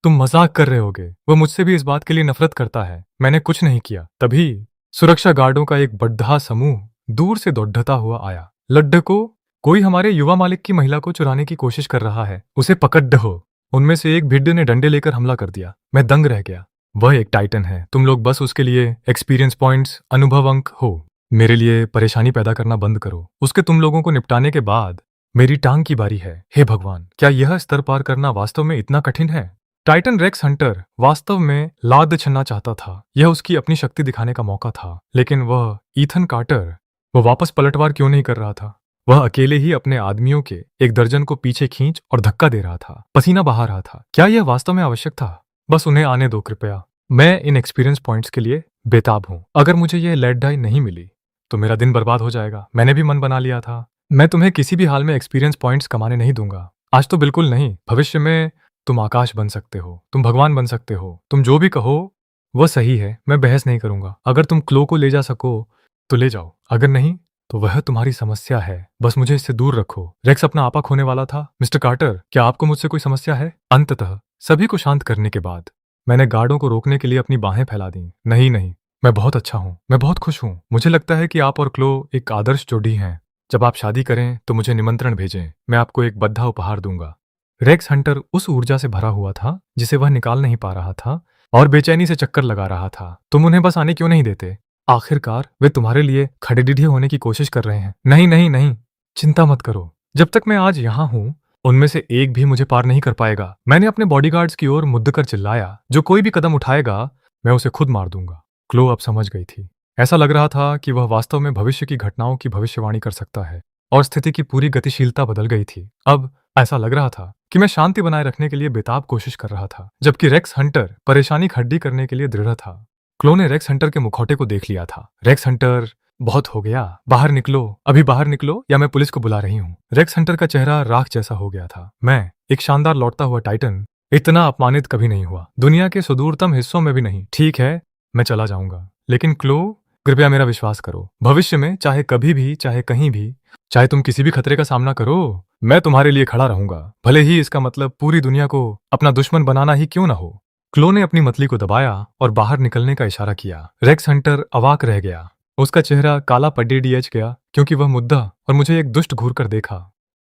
तुम मजाक कर रहे होगे। वह मुझसे भी इस बात के लिए नफरत करता है। मैंने कुछ नहीं किया। तभी सुरक्षा गार्डों का एक बड़ा समूह दूर से दौड़ता हुआ आया। लड्ढको, कोई हमारे युवा मालिक की महिला को चुराने की कोशिश कर रहा है, उसे पकड़ दो। उनमें से एक भिड्ड ने डंडे लेकर हमला कर दिया। मैं दंग रह गया। वह एक टाइटन है। तुम लोग बस उसके लिए एक्सपीरियंस पॉइंट्स, अनुभव अंक हो। मेरे लिए परेशानी पैदा करना बंद करो। उसके तुम लोगों को निपटाने के बाद मेरी टांग की बारी है। हे भगवान, क्या यह स्तर पार करना वास्तव में इतना कठिन है? टाइटन रेक्स हंटर वास्तव में लाद छन्ना चाहता था। यह उसकी अपनी शक्ति दिखाने का मौका था। लेकिन वह ईथन कार्टर, वह वापस पलटवार क्यों नहीं कर रहा था? वह अकेले ही अपने आदमियों के एक दर्जन को पीछे खींच और धक्का दे रहा था। पसीना बहा रहा था। क्या यह वास्तव में आवश्यक था? बस उन्हें आने दो कृपया। मैं इन एक्सपीरियंस पॉइंट्स के लिए बेताब हूं। अगर मुझे यह लेड डाई नहीं मिली तो मेरा दिन बर्बाद हो जाएगा। मैंने भी मन बना लिया था, मैं तुम्हें किसी भी हाल में एक्सपीरियंस पॉइंट्स कमाने नहीं दूंगा। आज तो बिल्कुल नहीं। भविष्य में तुम आकाश बन सकते हो, तुम भगवान बन सकते हो। तुम जो भी कहो वह सही है। मैं बहस नहीं करूंगा। अगर तुम क्लो को ले जा सको तो ले जाओ, अगर नहीं तो वह तुम्हारी समस्या है। बस मुझे इससे दूर रखो। रेक्स अपना आपा खोने वाला था। मिस्टर कार्टर, क्या आपको मुझसे कोई समस्या है? अंततः सभी को शांत करने के बाद मैंने गार्डों को रोकने के लिए अपनी बाहें फैला दी। नहीं नहीं, मैं बहुत अच्छा हूँ, मैं बहुत खुश हूँ। मुझे लगता है कि आप और क्लो एक आदर्श जोड़ी हैं। जब आप शादी करें तो मुझे निमंत्रण भेजें। मैं आपको एक बद्धा उपहार दूंगा। रेक्स हंटर उस ऊर्जा से भरा हुआ था जिसे वह निकाल नहीं पा रहा था और बेचैनी से चक्कर लगा रहा था। तुम उन्हें बस आने क्यों नहीं देते? आखिरकार वे तुम्हारे लिए खड़ेडिढे होने की कोशिश कर रहे हैं। नहीं नहीं नहीं, चिंता मत करो। जब तक मैं आज यहाँ हूँ उनमें से एक भी मुझे पार नहीं कर पाएगा। मैंने अपने बॉडीगार्ड्स की ओर मुद्द कर चिल्लाया, जो कोई भी कदम उठाएगा मैं उसे खुद मार दूंगा। क्लो अब समझ गई थी। ऐसा लग रहा था कि वह वास्तव में भविष्य की घटनाओं की भविष्यवाणी कर सकता है और स्थिति की पूरी गतिशीलता बदल गई थी। अब ऐसा लग रहा था कि मैं शांति बनाए रखने के लिए बेताब कोशिश कर रहा था, जबकि रेक्स हंटर परेशानी खड्डी करने के लिए दृढ़ था। क्लो ने रेक्स हंटर के मुखौटे को देख लिया था। रेक्स हंटर, बहुत हो गया, बाहर निकलो, अभी बाहर निकलो या मैं पुलिस को बुला रही हूँ। रेक्स हंटर का चेहरा राख जैसा हो गया था। मैं, एक शानदार लौटता हुआ टाइटन, इतना अपमानित कभी नहीं हुआ, दुनिया के सुदूरतम हिस्सों में भी नहीं। ठीक है, मैं चला जाऊंगा, लेकिन क्लो, कृपया मेरा विश्वास करो। भविष्य में चाहे कभी भी, चाहे कहीं भी, चाहे तुम किसी भी खतरे का सामना करो, मैं तुम्हारे लिए खड़ा रहूंगा, भले ही इसका मतलब पूरी दुनिया को अपना दुश्मन बनाना ही क्यों ना हो। क्लो ने अपनी मतली को दबाया और बाहर निकलने का इशारा किया। रेक्स हंटर अवाक रह गया। उसका चेहरा काला पड्डीएच गया क्योंकि वह मुद्दा और मुझे एक दुष्ट घूर कर देखा।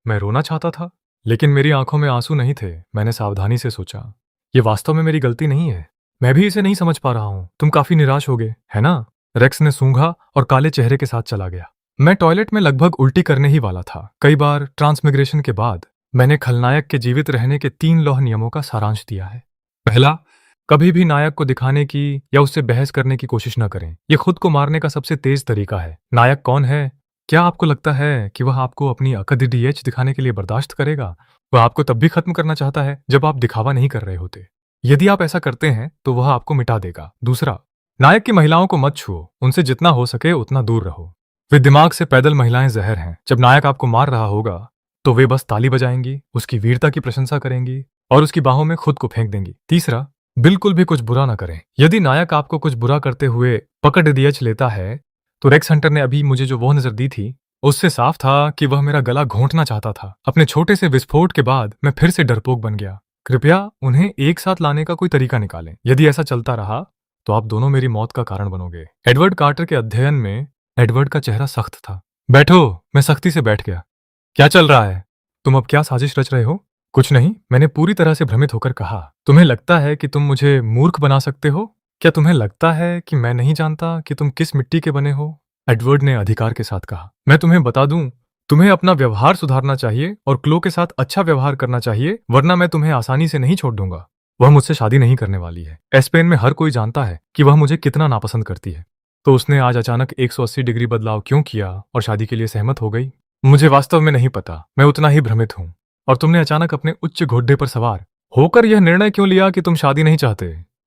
मैं रोना चाहता था, लेकिन मेरी आंखों में आंसू नहीं थे। मैंने सावधानी से सोचा, ये वास्तव में मेरी गलती नहीं है। मैं भी इसे नहीं समझ पा रहा हूं। तुम काफी निराश हो गए, है ना? रेक्स ने सूंघा और काले चेहरे के साथ चला गया। मैं टॉयलेट में लगभग उल्टी करने ही वाला था। कई बार ट्रांसमिग्रेशन के बाद मैंने खलनायक के जीवित रहने के 3 लौह नियमों का सारांश दिया है। पहला, कभी भी नायक को दिखाने की या उससे बहस करने की कोशिश न करें। यह खुद को मारने का सबसे तेज तरीका है। नायक कौन है? क्या आपको लगता है कि वह आपको अपनी अकदीएच दिखाने के लिए बर्दाश्त करेगा? वह आपको तब भी खत्म करना चाहता है जब आप दिखावा नहीं कर रहे होते। यदि आप ऐसा करते हैं तो वह आपको मिटा देगा। दूसरा, नायक की महिलाओं को मत छुओ। उनसे जितना हो सके उतना दूर रहो। वे दिमाग से पैदल महिलाएं जहर हैं। जब नायक आपको मार रहा होगा तो वे बस ताली बजाएंगी, उसकी वीरता की प्रशंसा करेंगी और उसकी बाहों में खुद को फेंक देंगी। तीसरा, बिल्कुल भी कुछ बुरा ना करें। यदि नायक आपको कुछ बुरा करते हुए पकड़ दियच लेता है तो रेक्स हंटर ने अभी मुझे जो वो नजर दी थी, उससे साफ था कि वह मेरा गला घोंटना चाहता था। अपने छोटे से विस्फोट के बाद मैं फिर से डरपोक बन गया। कृपया उन्हें एक साथ लाने का कोई तरीका निकालें। यदि ऐसा चलता रहा तो आप दोनों मेरी मौत का कारण बनोगे। एडवर्ड कार्टर के अध्ययन में एडवर्ड का चेहरा सख्त था। बैठो। मैं सख्ती से बैठ गया। क्या चल रहा है? तुम अब क्या साजिश रच रहे हो? कुछ नहीं, मैंने पूरी तरह से भ्रमित होकर कहा। तुम्हें लगता है कि तुम मुझे मूर्ख बना सकते हो? क्या तुम्हें लगता है कि मैं नहीं जानता कि तुम किस मिट्टी के बने हो? एडवर्ड ने अधिकार के साथ कहा। मैं तुम्हें बता दूं, तुम्हें अपना व्यवहार सुधारना चाहिए और क्लो के साथ अच्छा व्यवहार करना चाहिए, वरना मैं तुम्हें आसानी से नहीं छोड़ दूंगा। वह मुझसे शादी नहीं करने वाली है। एस्पेन में हर कोई जानता है कि वह मुझे कितना नापसंद करती है। तो उसने आज अचानक 180 डिग्री बदलाव क्यों किया और शादी के लिए सहमत हो गई? मुझे वास्तव में नहीं पता। मैं उतना ही भ्रमित हूं। और तुमने अचानक अपने उच्च घोड़े पर सवार होकर यह निर्णय क्यों लिया कि तुम शादी नहीं चाहते?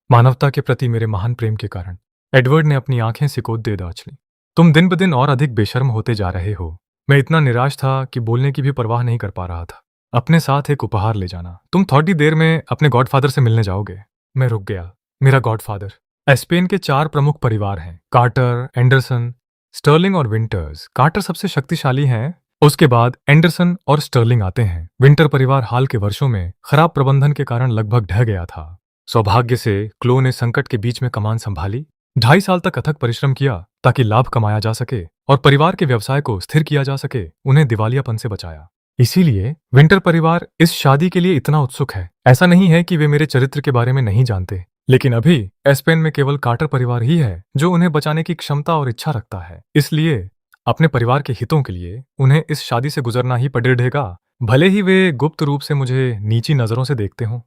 मानवता के प्रति मेरे महान प्रेम के कारण। एडवर्ड ने अपनी आंखें सिकोड़ दे दाच ली। तुम दिन ब दिन और अधिक बेशर्म होते जा रहे हो। मैं इतना निराश था कि बोलने की भी परवाह नहीं कर पा रहा था। अपने साथ एक उपहार ले जाना। तुम थोड़ी देर में अपने गॉडफादर से मिलने जाओगे। मैं रुक गया। मेरा गॉडफादर। एस्पेन के 4 प्रमुख परिवार हैं, कार्टर, एंडरसन, स्टर्लिंग और विंटर्स। कार्टर सबसे शक्तिशाली हैं। उसके बाद एंडरसन और स्टर्लिंग आते हैं। विंटर परिवार हाल के वर्षों में खराब प्रबंधन के कारण लगभग ढह गया था। सौभाग्य से क्लो ने संकट के बीच में कमान संभाली। 2.5 साल तक अथक परिश्रम किया ताकि लाभ कमाया जा सके और परिवार के व्यवसाय को स्थिर किया जा सके। उन्हें दिवालियापन से बचाया। इसीलिए विंटर परिवार इस शादी के लिए इतना उत्सुक है। ऐसा नहीं है कि वे मेरे चरित्र के बारे में नहीं जानते, लेकिन अभी एस्पेन में केवल कार्टर परिवार ही है जो उन्हें बचाने की क्षमता और इच्छा रखता है। इसलिए अपने परिवार के हितों के लिए उन्हें इस शादी से गुजरना ही पड़ेगा, भले ही वे गुप्त रूप से मुझे नीची नजरों से देखते हों।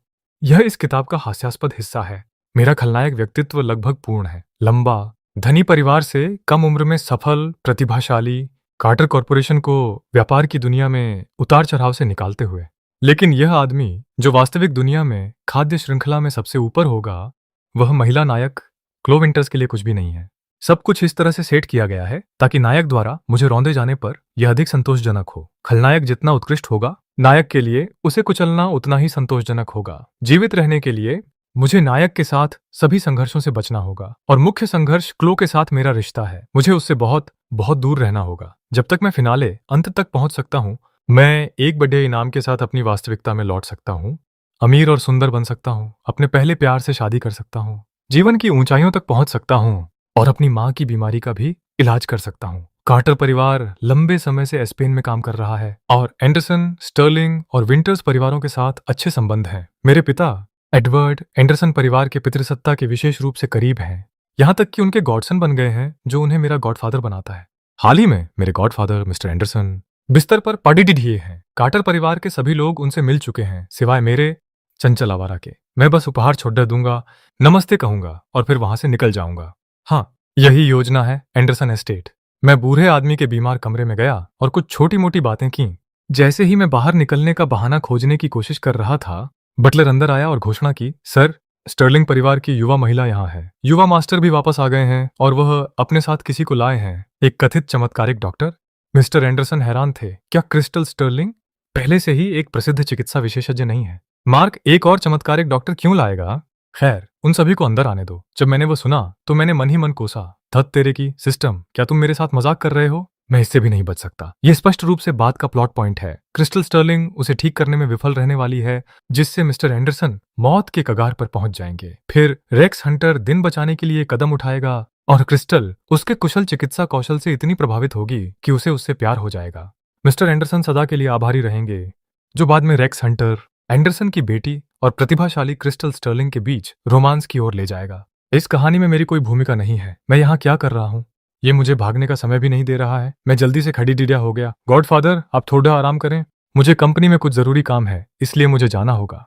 यह इस किताब का हास्यास्पद हिस्सा है। मेरा खलनायक व्यक्तित्व लगभग पूर्ण है। लंबा, धनी परिवार से कम उम्र में सफल, प्रतिभाशाली, कार्टर कॉरपोरेशन को व्यापार की दुनिया में उतार चढ़ाव से निकालते हुए। लेकिन यह आदमी जो वास्तविक दुनिया में खाद्य श्रृंखला में सबसे ऊपर होगा, वह महिला नायक क्लो विंटर्स के लिए कुछ भी नहीं है। सब कुछ इस तरह से सेट किया गया है ताकि नायक द्वारा मुझे रौंदे जाने पर यह अधिक संतोषजनक हो। खलनायक जितना उत्कृष्ट होगा, नायक के लिए उसे कुचलना उतना ही संतोषजनक होगा। जीवित रहने के लिए मुझे नायक के साथ सभी संघर्षों से बचना होगा और मुख्य संघर्ष क्लो के साथ मेरा रिश्ता है। मुझे उससे बहुत बहुत दूर रहना होगा। जब तक मैं फिनाले अंत तक पहुंच सकता हूं, मैं एक बड़े इनाम के साथ अपनी वास्तविकता में लौट सकता हूं, अमीर और सुंदर बन सकता हूं, अपने पहले प्यार से शादी कर सकता हूं, जीवन की ऊंचाइयों तक पहुंच सकता हूं और अपनी मां की बीमारी का भी इलाज कर सकता हूं। कार्टर परिवार लंबे समय से स्पेन में काम कर रहा है और एंडरसन, स्टर्लिंग और विंटर्स परिवारों के साथ अच्छे संबंध हैं। मेरे पिता एडवर्ड एंडरसन परिवार के पितृसत्ता के विशेष रूप से करीब हैं, यहां तक कि उनके गॉडसन बन गए हैं, जो उन्हें मेरा गॉडफादर बनाता है। हाल ही में मेरे गॉडफादर मिस्टर एंडरसन बिस्तर पर पड़ी दिए हैं। कार्टर परिवार के सभी लोग उनसे मिल चुके हैं, सिवाय मेरे चंचल आवारा के। मैं बस उपहार छोड़ दूंगा, नमस्ते कहूंगा और फिर वहां से निकल जाऊंगा। हाँ, यही योजना है एंडरसन एस्टेट। मैं बूढ़े आदमी के बीमार कमरे में गया और कुछ छोटी मोटी बातें की। जैसे ही मैं बाहर निकलने का बहाना खोजने की कोशिश कर रहा था, बटलर अंदर आया और घोषणा की, सर, स्टर्लिंग परिवार की युवा महिला यहाँ है। युवा मास्टर भी वापस आ गए हैं और वह अपने साथ किसी को लाए हैं, एक कथित चमत्कारिक डॉक्टर। मिस्टर एंडरसन हैरान थे। क्या क्रिस्टल स्टर्लिंग पहले से ही एक प्रसिद्ध चिकित्सा विशेषज्ञ नहीं है? मार्क एक और चमत्कारिक डॉक्टर क्यों लाएगा? खैर, उन सभी को अंदर आने दो। जब मैंने वो सुना तो मैंने मन ही मन कोसा, धत तेरे की सिस्टम, क्या तुम मेरे साथ मजाक कर रहे हो? मैं इससे भी नहीं बच सकता। ये स्पष्ट रूप से बात का प्लॉट पॉइंट है। क्रिस्टल स्टर्लिंग उसे ठीक करने में विफल रहने वाली है, जिससे मिस्टर एंडरसन मौत के कगार पर पहुंच जाएंगे। फिर रेक्स हंटर दिन बचाने के लिए कदम उठाएगा और क्रिस्टल उसके कुशल चिकित्सा कौशल से इतनी प्रभावित होगी कि उसे उससे प्यार हो जाएगा। मिस्टर एंडरसन सदा के लिए आभारी रहेंगे, जो बाद में रेक्स हंटर, एंडरसन की बेटी और प्रतिभाशाली क्रिस्टल स्टर्लिंग के बीच रोमांस की ओर ले जाएगा। इस कहानी में मेरी कोई भूमिका नहीं है। मैं यहाँ क्या कर रहा हूँ? ये मुझे भागने का समय भी नहीं दे रहा है। मैं जल्दी से खड़ी डिडिया हो गया। गॉडफादर, आप थोड़ा आराम करें। मुझे कंपनी में कुछ जरूरी काम है, इसलिए मुझे जाना होगा।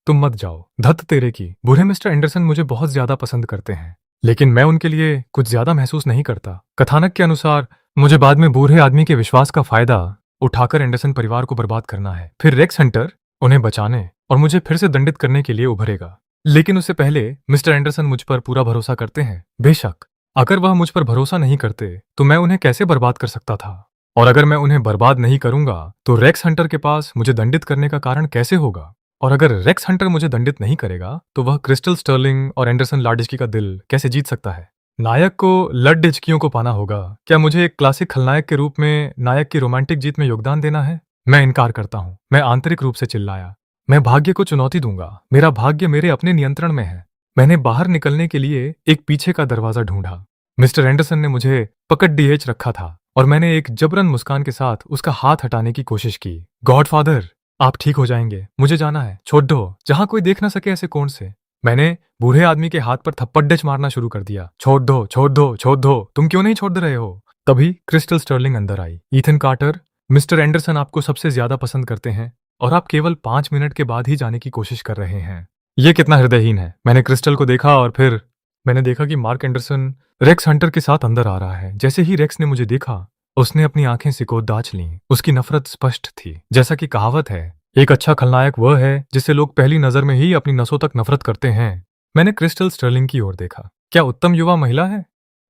तुम मत जाओ। धत तेरे की। बूढ़े मिस्टर एंडरसन मुझे बहुत ज्यादा पसंद करते हैं, लेकिन मैं उनके लिए कुछ ज्यादा महसूस नहीं करता। कथानक के अनुसार मुझे बाद में बूढ़े आदमी के विश्वास का फायदा उठाकर एंडरसन परिवार को बर्बाद करना है। फिर रेक्स हंटर उन्हें बचाने और मुझे फिर से दंडित करने के लिए उभरेगा। लेकिन उससे पहले मिस्टर एंडरसन मुझ पर पूरा भरोसा करते हैं। बेशक, अगर वह मुझ पर भरोसा नहीं करते तो मैं उन्हें कैसे बर्बाद कर सकता था? और अगर मैं उन्हें बर्बाद नहीं करूंगा तो रेक्स हंटर के पास मुझे दंडित करने का कारण कैसे होगा? और अगर रेक्स हंटर मुझे दंडित नहीं करेगा तो वह क्रिस्टल स्टर्लिंग और एंडरसन लाडिस्की का दिल कैसे जीत सकता है? नायक को लड्डिचकियों को पाना होगा। क्या मुझे एक क्लासिक खलनायक के रूप में नायक की रोमांटिक जीत में योगदान देना है? मैं इनकार करता हूं। मैं आंतरिक रूप से चिल्लाया। मैं भाग्य को चुनौती दूंगा। मेरा भाग्य मेरे अपने नियंत्रण में है। मैंने बाहर निकलने के लिए एक पीछे का दरवाजा ढूंढा। मिस्टर एंडरसन ने मुझे पकड़ डीएच रखा था और मैंने एक जबरन मुस्कान के साथ उसका हाथ हटाने की कोशिश की। गॉडफादर, आप ठीक हो जाएंगे। मुझे जाना है। छोड़ दो, जहां कोई देख ना सके ऐसे कोण से। मैंने बूढ़े आदमी के हाथ पर थप्पड़ मारना शुरू कर दिया। छोड़ दो, छोड़ दो, छोड़ दो। तुम क्यों नहीं छोड़ दे रहे हो? तभी क्रिस्टल स्टर्लिंग अंदर आई। ईथन कार्टर, मिस्टर एंडरसन आपको सबसे ज्यादा पसंद करते हैं और आप केवल 5 मिनट के बाद ही जाने की कोशिश कर रहे हैं। ये कितना हृदयहीन है। मैंने क्रिस्टल को देखा और फिर मैंने देखा कि मार्क एंडरसन रेक्स हंटर के साथ अंदर आ रहा है। जैसे ही रेक्स ने मुझे देखा, उसने अपनी आंखें सिकोड़ दाच लीं। उसकी नफरत स्पष्ट थी। जैसा कि कहावत है, एक अच्छा खलनायक वह है जिसे लोग पहली नजर में ही अपनी नसों तक नफरत करते हैं। मैंने क्रिस्टल स्टर्लिंग की ओर देखा। क्या उत्तम युवा महिला है?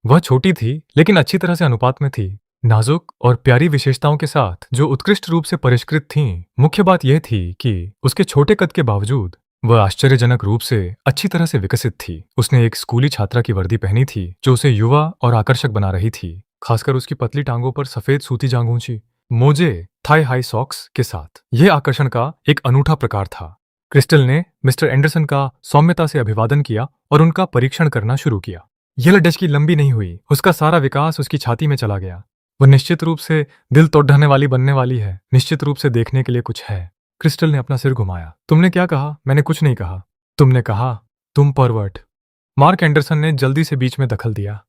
वह छोटी थी, लेकिन अच्छी तरह से अनुपात में थी। नाजुक और प्यारी विशेषताओं के साथ जो उत्कृष्ट रूप से परिष्कृत थीं। मुख्य बात यह थी कि उसके छोटे कद के बावजूद वह आश्चर्यजनक रूप से अच्छी तरह से विकसित थी। उसने एक स्कूली छात्रा की वर्दी पहनी थी जो उसे युवा और आकर्षक बना रही थी, खासकर उसकी पतली टांगों पर सफेद सूती जांघूंची मोजे थाई हाई सॉक्स के साथ। यह आकर्षण का एक अनूठा प्रकार था। क्रिस्टल ने मिस्टर एंडरसन का सौम्यता से अभिवादन किया और उनका परीक्षण करना शुरू किया। यह लड्डच की लंबी नहीं हुई। उसका सारा विकास उसकी छाती में चला गया। वह निश्चित रूप से दिल तोड़ने वाली बनने वाली है। निश्चित रूप से देखने के लिए कुछ है। क्रिस्टल ने अपना सिर घुमाया। तुमने क्या कहा? मैंने कुछ नहीं कहा। तुमने कहा तुम परवर्ट। मार्क एंडरसन ने जल्दी से बीच में दखल दिया।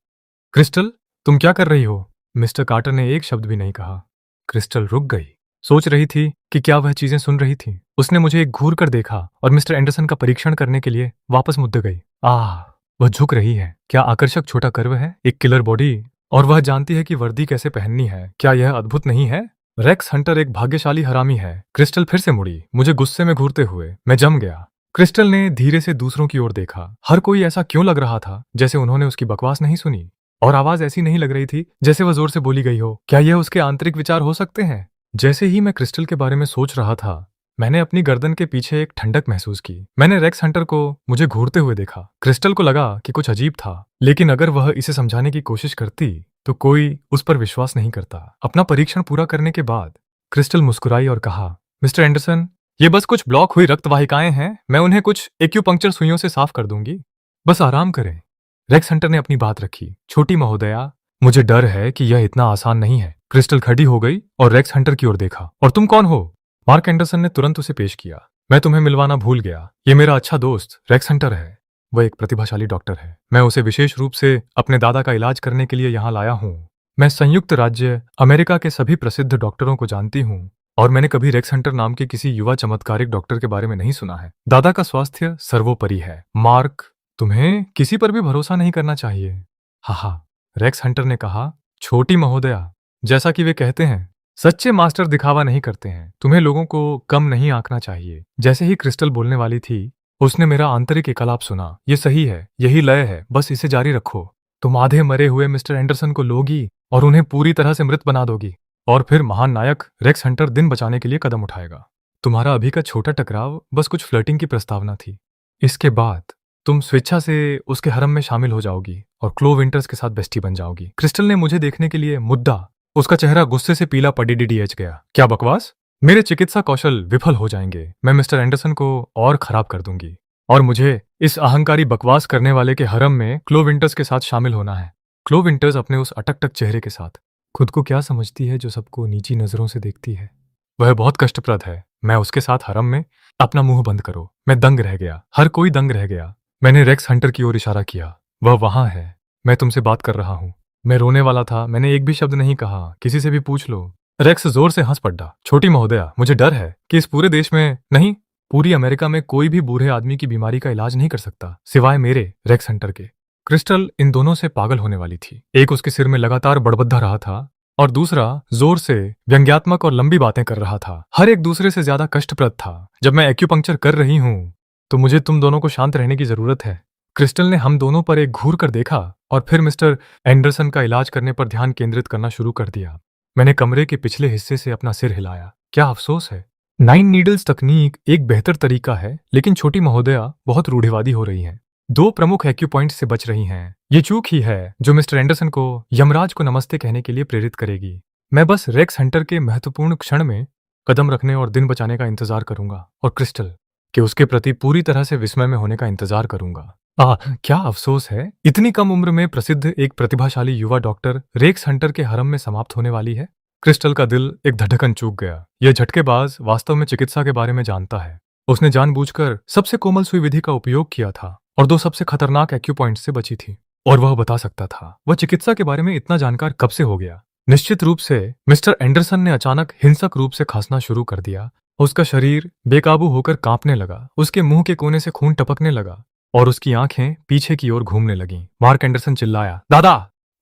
क्रिस्टल, तुम क्या कर रही हो? मिस्टर कार्टर ने एक शब्द भी नहीं कहा। क्रिस्टल रुक गई। सोच रही थी कि क्या वह चीजें सुन रही थी। उसने मुझे एक घूर कर देखा और मिस्टर एंडरसन का परीक्षण करने के लिए वापस मुद्दे गई। वह झुक रही है। क्या आकर्षक छोटा कर्व है, एक किलर बॉडी, और वह जानती है कि वर्दी कैसे पहननी है। क्या यह अद्भुत नहीं है? रेक्स हंटर एक भाग्यशाली हरामी है। क्रिस्टल फिर से मुड़ी, मुझे गुस्से में घूरते हुए। मैं जम गया। क्रिस्टल ने धीरे से दूसरों की ओर देखा। हर कोई ऐसा क्यों लग रहा था जैसे उन्होंने उसकी बकवास नहीं सुनी, और आवाज ऐसी नहीं लग रही थी जैसे वह जोर से बोली गई हो। क्या यह उसके आंतरिक विचार हो सकते हैं? जैसे ही मैं क्रिस्टल के बारे में सोच रहा था, मैंने अपनी गर्दन के पीछे एक ठंडक महसूस की। मैंने रेक्स हंटर को मुझे घूरते हुए देखा। क्रिस्टल को लगा कि कुछ अजीब था, लेकिन अगर वह इसे समझाने की कोशिश करती तो कोई उस पर विश्वास नहीं करता। अपना परीक्षण पूरा करने के बाद क्रिस्टल मुस्कुराई और कहा, मिस्टर एंडरसन, ये बस कुछ ब्लॉक हुई रक्त वाहिकाएं हैं। मैं उन्हें कुछ एक्यूपंक्चर सुइयों से साफ कर दूंगी। बस आराम करें। रेक्स हंटर ने अपनी बात रखी। छोटी महोदया, मुझे डर है कि यह इतना आसान नहीं है। क्रिस्टल खड़ी हो गई और रेक्स हंटर की ओर देखा। और तुम कौन हो? मार्क एंडरसन ने तुरंत उसे पेश किया। मैं तुम्हें मिलवाना भूल गया। ये मेरा अच्छा दोस्त रेक्स हंटर है। वह एक प्रतिभाशाली डॉक्टर है। मैं उसे विशेष रूप से अपने दादा का इलाज करने के लिए यहाँ लाया हूँ। मैं संयुक्त राज्य अमेरिका के सभी प्रसिद्ध डॉक्टरों को जानती हूँ और मैंने कभी रेक्स हंटर नाम के किसी युवा चमत्कारिक डॉक्टर के बारे में नहीं सुना है। दादा का स्वास्थ्य सर्वोपरि है। मार्क, तुम्हें किसी पर भी भरोसा नहीं करना चाहिए। हा, रेक्स हंटर ने कहा। छोटी महोदया, जैसा कि वे कहते हैं, सच्चे मास्टर दिखावा नहीं करते हैं। तुम्हें लोगों को कम नहीं आंकना चाहिए। जैसे ही क्रिस्टल बोलने वाली थी, उसने मेरा आंतरिक एकलाप सुना। ये सही है, यही लय है, बस इसे जारी रखो। तुम आधे मरे हुए मिस्टर एंडरसन को लोगी और उन्हें पूरी तरह से मृत बना दोगी, और फिर महान नायक रेक्स हंटर दिन बचाने के लिए कदम उठाएगा। तुम्हारा अभी का छोटा टकराव बस कुछ फ्लर्टिंग की प्रस्तावना थी। इसके बाद तुम स्वेच्छा से उसके हरम में शामिल हो जाओगी और क्लो विंटर्स के साथ बेस्टी बन जाओगी। क्रिस्टल ने मुझे देखने के लिए मुद्दा उसका चेहरा गुस्से से पीला पड़ीडीएच गया। क्या बकवास? मेरे चिकित्सा कौशल विफल हो जाएंगे। मैं मिस्टर एंडरसन को और खराब कर दूंगी और मुझे इस अहंकारी बकवास करने वाले के हरम में क्लो विंटर्स के साथ शामिल होना है। क्लो विंटर्स अपने उस अटक-टक चेहरे के साथ खुद को क्या समझती है जो सबको नीची नजरों से देखती है। वह बहुत कष्टप्रद है। मैं उसके साथ हरम में। अपना मुंह बंद करो। मैं दंग रह गया। हर कोई दंग रह गया। मैंने रेक्स हंटर की ओर इशारा किया। वह वहां है। मैं तुमसे बात कर रहा हूं। मैं रोने वाला था। मैंने एक भी शब्द नहीं कहा। किसी से भी पूछ लो। रेक्स जोर से हंस पड़ा। छोटी महोदया, मुझे डर है कि इस पूरे देश में नहीं, पूरी अमेरिका में कोई भी बूढ़े आदमी की बीमारी का इलाज नहीं कर सकता सिवाय मेरे, रेक्स हंटर के। क्रिस्टल इन दोनों से पागल होने वाली थी। एक उसके सिर में लगातार बड़बद्धा रहा था और दूसरा जोर से व्यंग्यात्मक और लंबी बातें कर रहा था। हर एक दूसरे से ज्यादा कष्टप्रद था। जब मैं एक्यूपंक्चर कर रही हूं तो मुझे तुम दोनों को शांत रहने की जरूरत है। क्रिस्टल ने हम दोनों पर एक घूर कर देखा और फिर मिस्टर एंडरसन का इलाज करने पर ध्यान केंद्रित करना शुरू कर दिया। मैंने कमरे के पिछले हिस्से से अपना सिर हिलाया। क्या अफसोस है। 9 नीडल्स तकनीक एक बेहतर तरीका है, लेकिन छोटी महोदया बहुत रूढ़िवादी हो रही हैं। 2 प्रमुख एक्यूपॉइंट से बच रही हैं। ये चूक ही है जो मिस्टर एंडरसन को यमराज को नमस्ते कहने के लिए प्रेरित करेगी। मैं बस रेक्स हंटर के महत्वपूर्ण क्षण में कदम रखने और दिन बचाने का इंतजार करूंगा और क्रिस्टल के उसके प्रति पूरी तरह से विस्मय में होने का इंतजार करूंगा। क्या अफसोस है, इतनी कम उम्र में प्रसिद्ध एक प्रतिभाशाली युवा डॉक्टर रेक्स हंटर के हरम में समाप्त होने वाली है। क्रिस्टल का दिल एक धड़कन चूक गया। यह झटकेबाज वास्तव में चिकित्सा के बारे में जानता है। उसने जानबूझकर सबसे कोमल सुई विधि का उपयोग किया था और 2 सबसे खतरनाक एक्यूपॉइंट से बची थी। और वह बता सकता था वह चिकित्सा के बारे में इतना जानकार कब से हो गया। निश्चित रूप से मिस्टर एंडरसन ने अचानक हिंसक रूप से खांसना शुरू कर दिया। उसका शरीर बेकाबू होकर कांपने लगा। उसके मुंह के कोने से खून टपकने लगा और उसकी आंखें पीछे की ओर घूमने लगीं। मार्क एंडरसन चिल्लाया, दादा!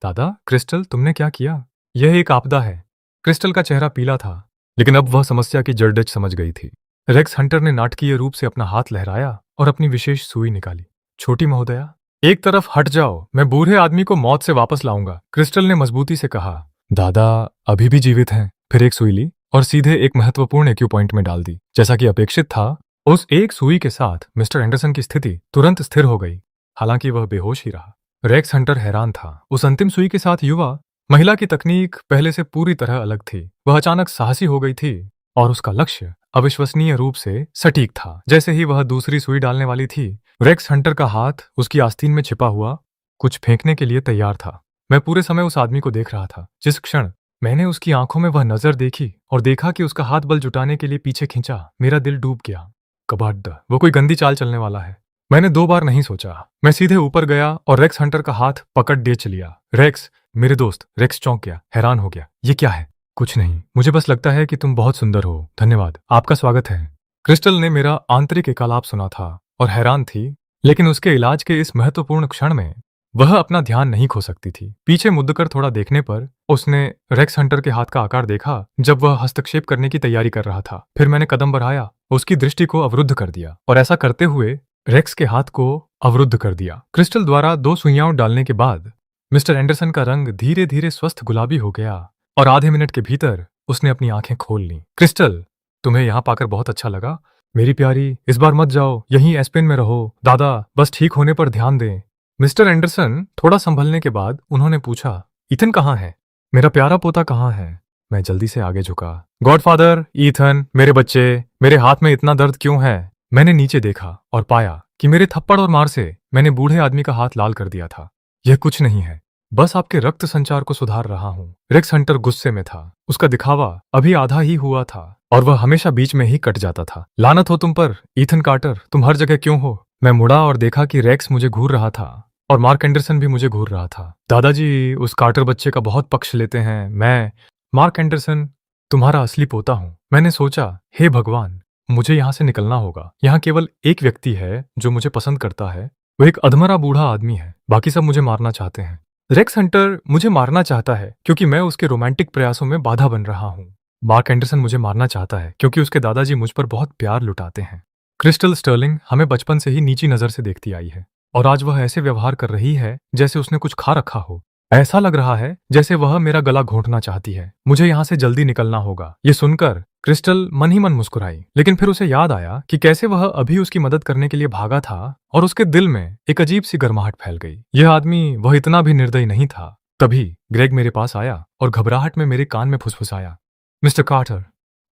दादा, क्रिस्टल, तुमने क्या किया? यह एक आपदा है। क्रिस्टल का चेहरा पीला था, लेकिन अब वह समस्या की जड़डेच समझ गई थी। रेक्स हंटर ने नाटकीय रूप से अपना हाथ लहराया और अपनी विशेष सुई निकाली। छोटी महोदया, एक तरफ हट जाओ। मैं बूढ़े आदमी को मौत से वापस लाऊंगा, क्रिस्टल ने मजबूती से कहा। दादा अभी भी जीवित हैं। फिर एक सुई ली और सीधे एक महत्वपूर्ण एक्यूपॉइंट में डाल दी। जैसा कि अपेक्षित था, उस एक सुई के साथ मिस्टर एंडरसन की स्थिति तुरंत स्थिर हो गई, हालांकि वह बेहोश ही रहा। रेक्स हंटर हैरान था। उस अंतिम सुई के साथ युवा महिला की तकनीक पहले से पूरी तरह अलग थी। वह अचानक साहसी हो गई थी और उसका लक्ष्य अविश्वसनीय रूप से सटीक था। जैसे ही वह दूसरी सुई डालने वाली थी, रेक्स हंटर का हाथ उसकी आस्तीन में छिपा हुआ कुछ फेंकने के लिए तैयार था। मैं पूरे समय उस आदमी को देख रहा था। जिस क्षण मैंने उसकी आंखों में वह नजर देखी और देखा कि उसका हाथ बल जुटाने के लिए पीछे खींचा, मेरा दिल डूब गया। कबाड़, वो कोई गंदी चाल चलने वाला है। मैंने 2 बार नहीं सोचा। मैं सीधे ऊपर गया और रेक्स हंटर का हाथ पकड़ डेच लिया। रेक्स, मेरे दोस्त। रेक्स चौंक गया, हैरान हो गया। ये क्या है? कुछ नहीं, मुझे बस लगता है कि तुम बहुत सुंदर हो। धन्यवाद, आपका स्वागत है। क्रिस्टल ने मेरा आंतरिक एकालाप सुना था और हैरान थी, लेकिन उसके इलाज के इस महत्वपूर्ण क्षण में वह अपना ध्यान नहीं खो सकती थी। पीछे मुड़कर थोड़ा देखने पर उसने रेक्स हंटर के हाथ का आकार देखा जब वह हस्तक्षेप करने की तैयारी कर रहा था। फिर मैंने कदम बढ़ाया, उसकी दृष्टि को अवरुद्ध कर दिया और ऐसा करते हुए रेक्स के हाथ को अवरुद्ध कर दिया। क्रिस्टल द्वारा 2 सुइयां डालने के बाद मिस्टर एंडरसन का रंग धीरे धीरे स्वस्थ गुलाबी हो गया और आधे मिनट के भीतर उसने अपनी आंखें खोल लीं। क्रिस्टल, तुम्हें यहां पाकर बहुत अच्छा लगा। मेरी प्यारी, इस बार मत जाओ, यहीं एस्पेन में रहो। दादा बस ठीक होने पर ध्यान दें। मिस्टर एंडरसन थोड़ा संभलने के बाद उन्होंने पूछा, ईथन कहाँ है? मेरा प्यारा पोता कहाँ है? मैं जल्दी से आगे झुका। गॉडफादर, ईथन, मेरे बच्चे, मेरे हाथ में इतना दर्द क्यों है? मैंने नीचे देखा और पाया कि मेरे थप्पड़ और मार से मैंने बूढ़े आदमी का हाथ लाल कर दिया था। यह कुछ नहीं है, बस आपके रक्त संचार को सुधार रहा हूं। रेक्स हंटर गुस्से में था। उसका दिखावा अभी आधा ही हुआ था और वह हमेशा बीच में ही कट जाता था। लानत हो तुम पर, ईथन कार्टर, तुम हर जगह क्यों हो? मैं मुड़ा और देखा कि रेक्स मुझे घूर रहा था और मार्क एंडरसन भी मुझे घूर रहा था। दादाजी उस कार्टर बच्चे का बहुत पक्ष लेते हैं। मैं मार्क एंडरसन तुम्हारा असली पोता हूं। मैंने सोचा, हे भगवान, मुझे यहां से निकलना होगा। यहां केवल एक व्यक्ति है जो मुझे पसंद करता है। वो एक अधमरा बूढ़ा आदमी है। बाकी सब मुझे मारना चाहते हैं। रेक्स हंटर मुझे मारना चाहता है क्योंकि मैं उसके रोमांटिक प्रयासों में बाधा बन रहा हूं। मार्क एंडरसन मुझे मारना चाहता है क्योंकि उसके दादाजी मुझ पर बहुत प्यार लुटाते हैं। क्रिस्टल स्टर्लिंग हमें बचपन से ही नीची नजर से देखती आई है और आज वह ऐसे व्यवहार कर रही है जैसे उसने कुछ खा रखा हो। ऐसा लग रहा है जैसे वह मेरा गला घोंटना चाहती है। मुझे यहां से जल्दी निकलना होगा। ये सुनकर क्रिस्टल मन ही मन मुस्कुराई, लेकिन फिर उसे याद आया कि कैसे वह अभी उसकी मदद करने के लिए भागा था और उसके दिल में एक अजीब सी गर्माहट फैल गई। यह आदमी वह इतना भी निर्दयी नहीं था। तभी ग्रेग मेरे पास आया और घबराहट में मेरे कान में फुसफुसाया, मिस्टर कार्टर,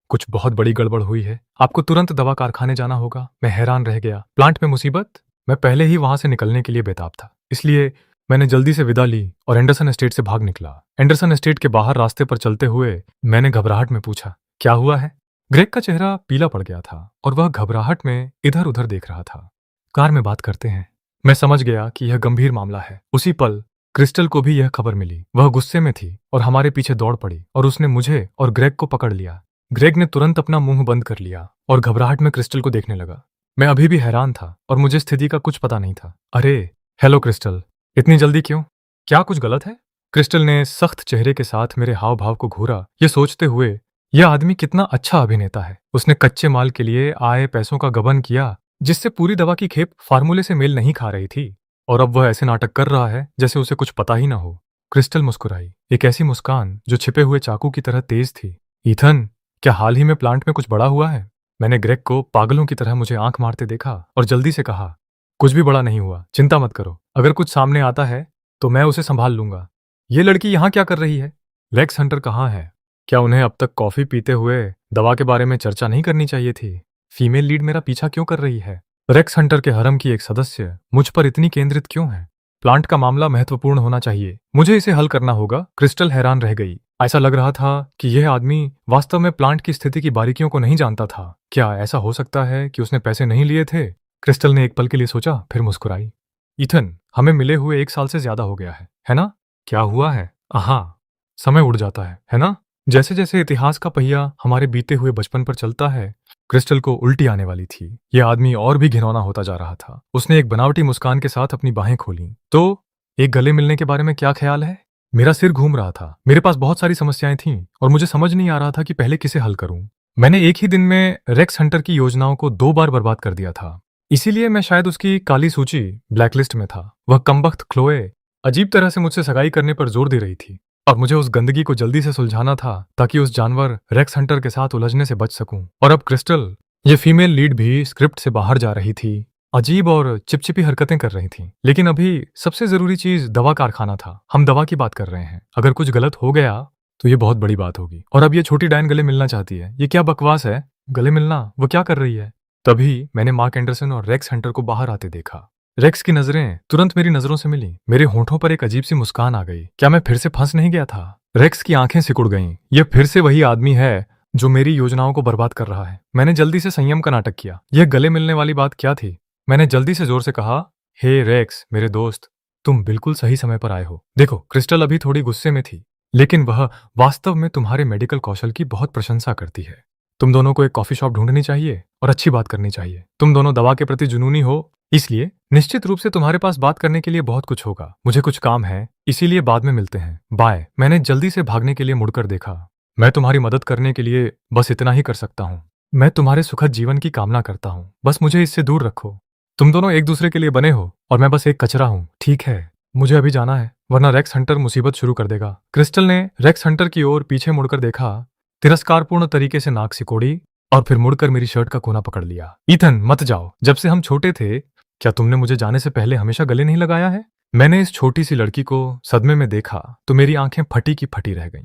कुछ बहुत बड़ी गड़बड़ हुई है, आपको तुरंत दवा कारखाने जाना होगा। मैं हैरान रह गया। प्लांट में मुसीबत? मैं पहले ही वहां से निकलने के लिए बेताब था, इसलिए मैंने जल्दी से विदा ली और एंडरसन एस्टेट से भाग निकला। एंडरसन एस्टेट के बाहर रास्ते पर चलते हुए मैंने घबराहट में पूछा, क्या हुआ है? ग्रेग का चेहरा पीला पड़ गया था और वह घबराहट में इधर उधर देख रहा था। कार में बात करते हैं। मैं समझ गया कि यह गंभीर मामला है। उसी पल क्रिस्टल को भी यह खबर मिली। वह गुस्से में थी और हमारे पीछे दौड़ पड़ी और उसने मुझे और ग्रेग को पकड़ लिया। ग्रेग ने तुरंत अपना मुंह बंद कर लिया और घबराहट में क्रिस्टल को देखने लगा। मैं अभी भी हैरान था और मुझे स्थिति का कुछ पता नहीं था। अरे हेलो क्रिस्टल, इतनी जल्दी क्यों? क्या कुछ गलत है? क्रिस्टल ने सख्त चेहरे के साथ मेरे हाव भाव को घूरा, ये सोचते हुए यह आदमी कितना अच्छा अभिनेता है। उसने कच्चे माल के लिए आए पैसों का गबन किया जिससे पूरी दवा की खेप फार्मूले से मेल नहीं खा रही थी, और अब वह ऐसे नाटक कर रहा है जैसे उसे कुछ पता ही ना हो। क्रिस्टल मुस्कुराई, एक ऐसी मुस्कान जो छिपे हुए चाकू की तरह तेज थी। ईथन, क्या हाल ही में प्लांट में कुछ बड़ा हुआ है? मैंने ग्रेग को पागलों की तरह मुझे आंख मारते देखा और जल्दी से कहा, कुछ भी बड़ा नहीं हुआ, चिंता मत करो। अगर कुछ सामने आता है तो मैं उसे संभाल लूंगा। ये लड़की यहाँ क्या कर रही है? रेक्स हंटर कहाँ है? क्या उन्हें अब तक कॉफी पीते हुए दवा के बारे में चर्चा नहीं करनी चाहिए थी? फीमेल लीड मेरा पीछा क्यों कर रही है? रेक्स हंटर के हरम की एक सदस्य मुझ पर इतनी केंद्रित क्यों है? प्लांट का मामला महत्वपूर्ण होना चाहिए, मुझे इसे हल करना होगा। क्रिस्टल हैरान रह गई। ऐसा लग रहा था कि यह आदमी वास्तव में प्लांट की स्थिति की बारीकियों को नहीं जानता था। क्या ऐसा हो सकता है कि उसने पैसे नहीं लिए थे? क्रिस्टल ने एक पल के लिए सोचा, फिर मुस्कुराई। ईथन, हमें मिले हुए 1 साल से ज्यादा हो गया है ना? क्या हुआ है? हाँ, समय उड़ जाता है ना? जैसे जैसे इतिहास का पहिया हमारे बीते हुए बचपन पर चलता है। क्रिस्टल को उल्टी आने वाली थी। यह आदमी और भी घिनौना होता जा रहा था। उसने एक बनावटी मुस्कान के साथ अपनी बाहें खोली। तो एक गले मिलने के बारे में क्या ख्याल है? मेरा सिर घूम रहा था। मेरे पास बहुत सारी समस्याएं थीं और मुझे समझ नहीं आ रहा था कि पहले किसे हल करूं। मैंने एक ही दिन में रेक्स हंटर की योजनाओं को 2 बार बर्बाद कर दिया था। इसीलिए मैं शायद उसकी काली सूची, ब्लैकलिस्ट में था। वह कमबख्त क्लोए अजीब तरह से मुझसे सगाई करने पर जोर दे रही थी और मुझे उस गंदगी को जल्दी से सुलझाना था ताकि उस जानवर रेक्स हंटर के साथ उलझने से बच सकूं। और अब क्रिस्टल, ये फीमेल लीड भी स्क्रिप्ट से बाहर जा रही थी, अजीब और चिपचिपी हरकतें कर रही थी। लेकिन अभी सबसे जरूरी चीज दवा कारखाना था। हम दवा की बात कर रहे हैं। अगर कुछ गलत हो गया तो ये बहुत बड़ी बात होगी। और अब ये छोटी डायन गले मिलना चाहती है। ये क्या बकवास है? गले मिलना? वो क्या कर रही है? तभी मैंने मार्क एंडरसन और रेक्स हंटर को बाहर आते देखा। रेक्स की नजरें तुरंत मेरी नजरों से मिली। मेरे होठों पर एक अजीब सी मुस्कान आ गई। क्या मैं फिर से फंस नहीं गया था? रेक्स की आंखें सिकुड़ गईं। यह फिर से वही आदमी है जो मेरी योजनाओं को बर्बाद कर रहा है। मैंने जल्दी से संयम का नाटक किया। यह गले मिलने वाली बात क्या थी? मैंने जल्दी से जोर से कहा, हे रेक्स, मेरे दोस्त, तुम बिल्कुल सही समय पर आए हो। देखो, क्रिस्टल अभी थोड़ी गुस्से में थी, लेकिन वह वास्तव में तुम्हारे मेडिकल कौशल की बहुत प्रशंसा करती है। तुम दोनों को एक कॉफी शॉप ढूंढनी चाहिए और अच्छी बात करनी चाहिए। तुम दोनों दवा के प्रति जुनूनी हो, इसलिए निश्चित रूप से तुम्हारे पास बात करने के लिए बहुत कुछ होगा। मुझे कुछ काम है, इसीलिए बाद में मिलते हैं। बाय। मैंने जल्दी से भागने के लिए मुड़कर देखा। मैं तुम्हारी मदद करने के लिए बस इतना ही कर सकता हूँ। मैं तुम्हारे सुखद जीवन की कामना करता हूँ, बस मुझे इससे दूर रखो। तुम दोनों एक दूसरे के लिए बने हो और मैं बस एक कचरा हूँ। ठीक है, मुझे अभी जाना है, वरना रेक्स हंटर मुसीबत शुरू कर देगा। क्रिस्टल ने रेक्स हंटर की ओर पीछे मुड़कर देखा, तिरस्कारपूर्ण तरीके से नाक सिकोड़ी और फिर मुड़कर मेरी शर्ट का कोना पकड़ लिया। ईथन, मत जाओ। जब से हम छोटे थे, क्या तुमने मुझे जाने से पहले हमेशा गले नहीं लगाया है? मैंने इस छोटी सी लड़की को सदमे में देखा तो मेरी आंखें फटी की फटी रह गईं।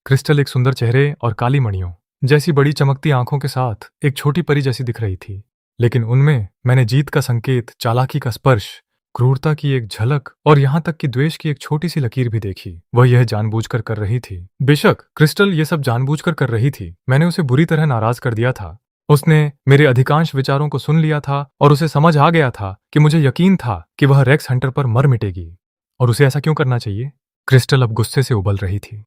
क्रिस्टल एक सुंदर चेहरे और काली मणियों जैसी बड़ी चमकती आंखों के साथ एक छोटी परी जैसी दिख रही थी, लेकिन उनमें मैंने जीत का संकेत, चालाकी का स्पर्श, क्रूरता की एक झलक और यहां तक कि द्वेष की एक छोटी सी लकीर भी देखी। वह यह जानबूझकर कर रही थी। बेशक क्रिस्टल ये सब जानबूझकर कर रही थी। मैंने उसे बुरी तरह नाराज कर दिया था। उसने मेरे अधिकांश विचारों को सुन लिया था और उसे समझ आ गया था कि मुझे यकीन था कि वह रेक्स हंटर पर मर मिटेगी। और उसे ऐसा क्यों करना चाहिए? क्रिस्टल अब गुस्से से उबल रही थी।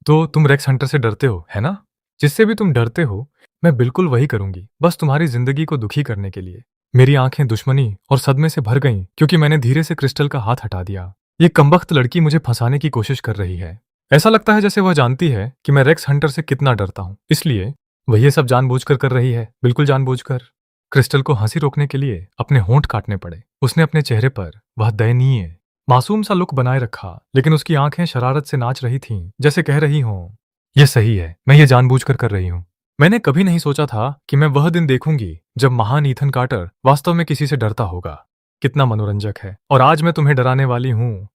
तो तुम रेक्स हंटर से डरते हो, है ना? जिससे भी तुम डरते हो, मैं बिल्कुल वही करूंगी, बस तुम्हारी जिंदगी को दुखी करने के लिए। मेरी आंखें दुश्मनी और सदमे से भर गईं क्योंकि मैंने धीरे से क्रिस्टल का हाथ हटा दिया। ये कमबख्त लड़की मुझे फंसाने की कोशिश कर रही है। ऐसा लगता है जैसे वह जानती है कि मैं रेक्स हंटर से कितना डरता हूं, इसलिए वह ये सब जानबूझकर कर रही है, बिल्कुल जानबूझकर। क्रिस्टल को हंसी रोकने के लिए अपने होंठ काटने पड़े। उसने अपने चेहरे पर वह दयनीय मासूम सा लुक बनाए रखा, लेकिन उसकी आंखें शरारत से नाच रही थीं, जैसे कह रही हों, यह सही है, मैं ये जानबूझकर कर रही हूं। मैंने कभी नहीं सोचा था कि मैं वह दिन देखूंगी जब महान ईथन कार्टर वास्तव में किसी से डरता होगा। कितना मनोरंजक है। और आज मैं तुम्हें डराने वाली हूं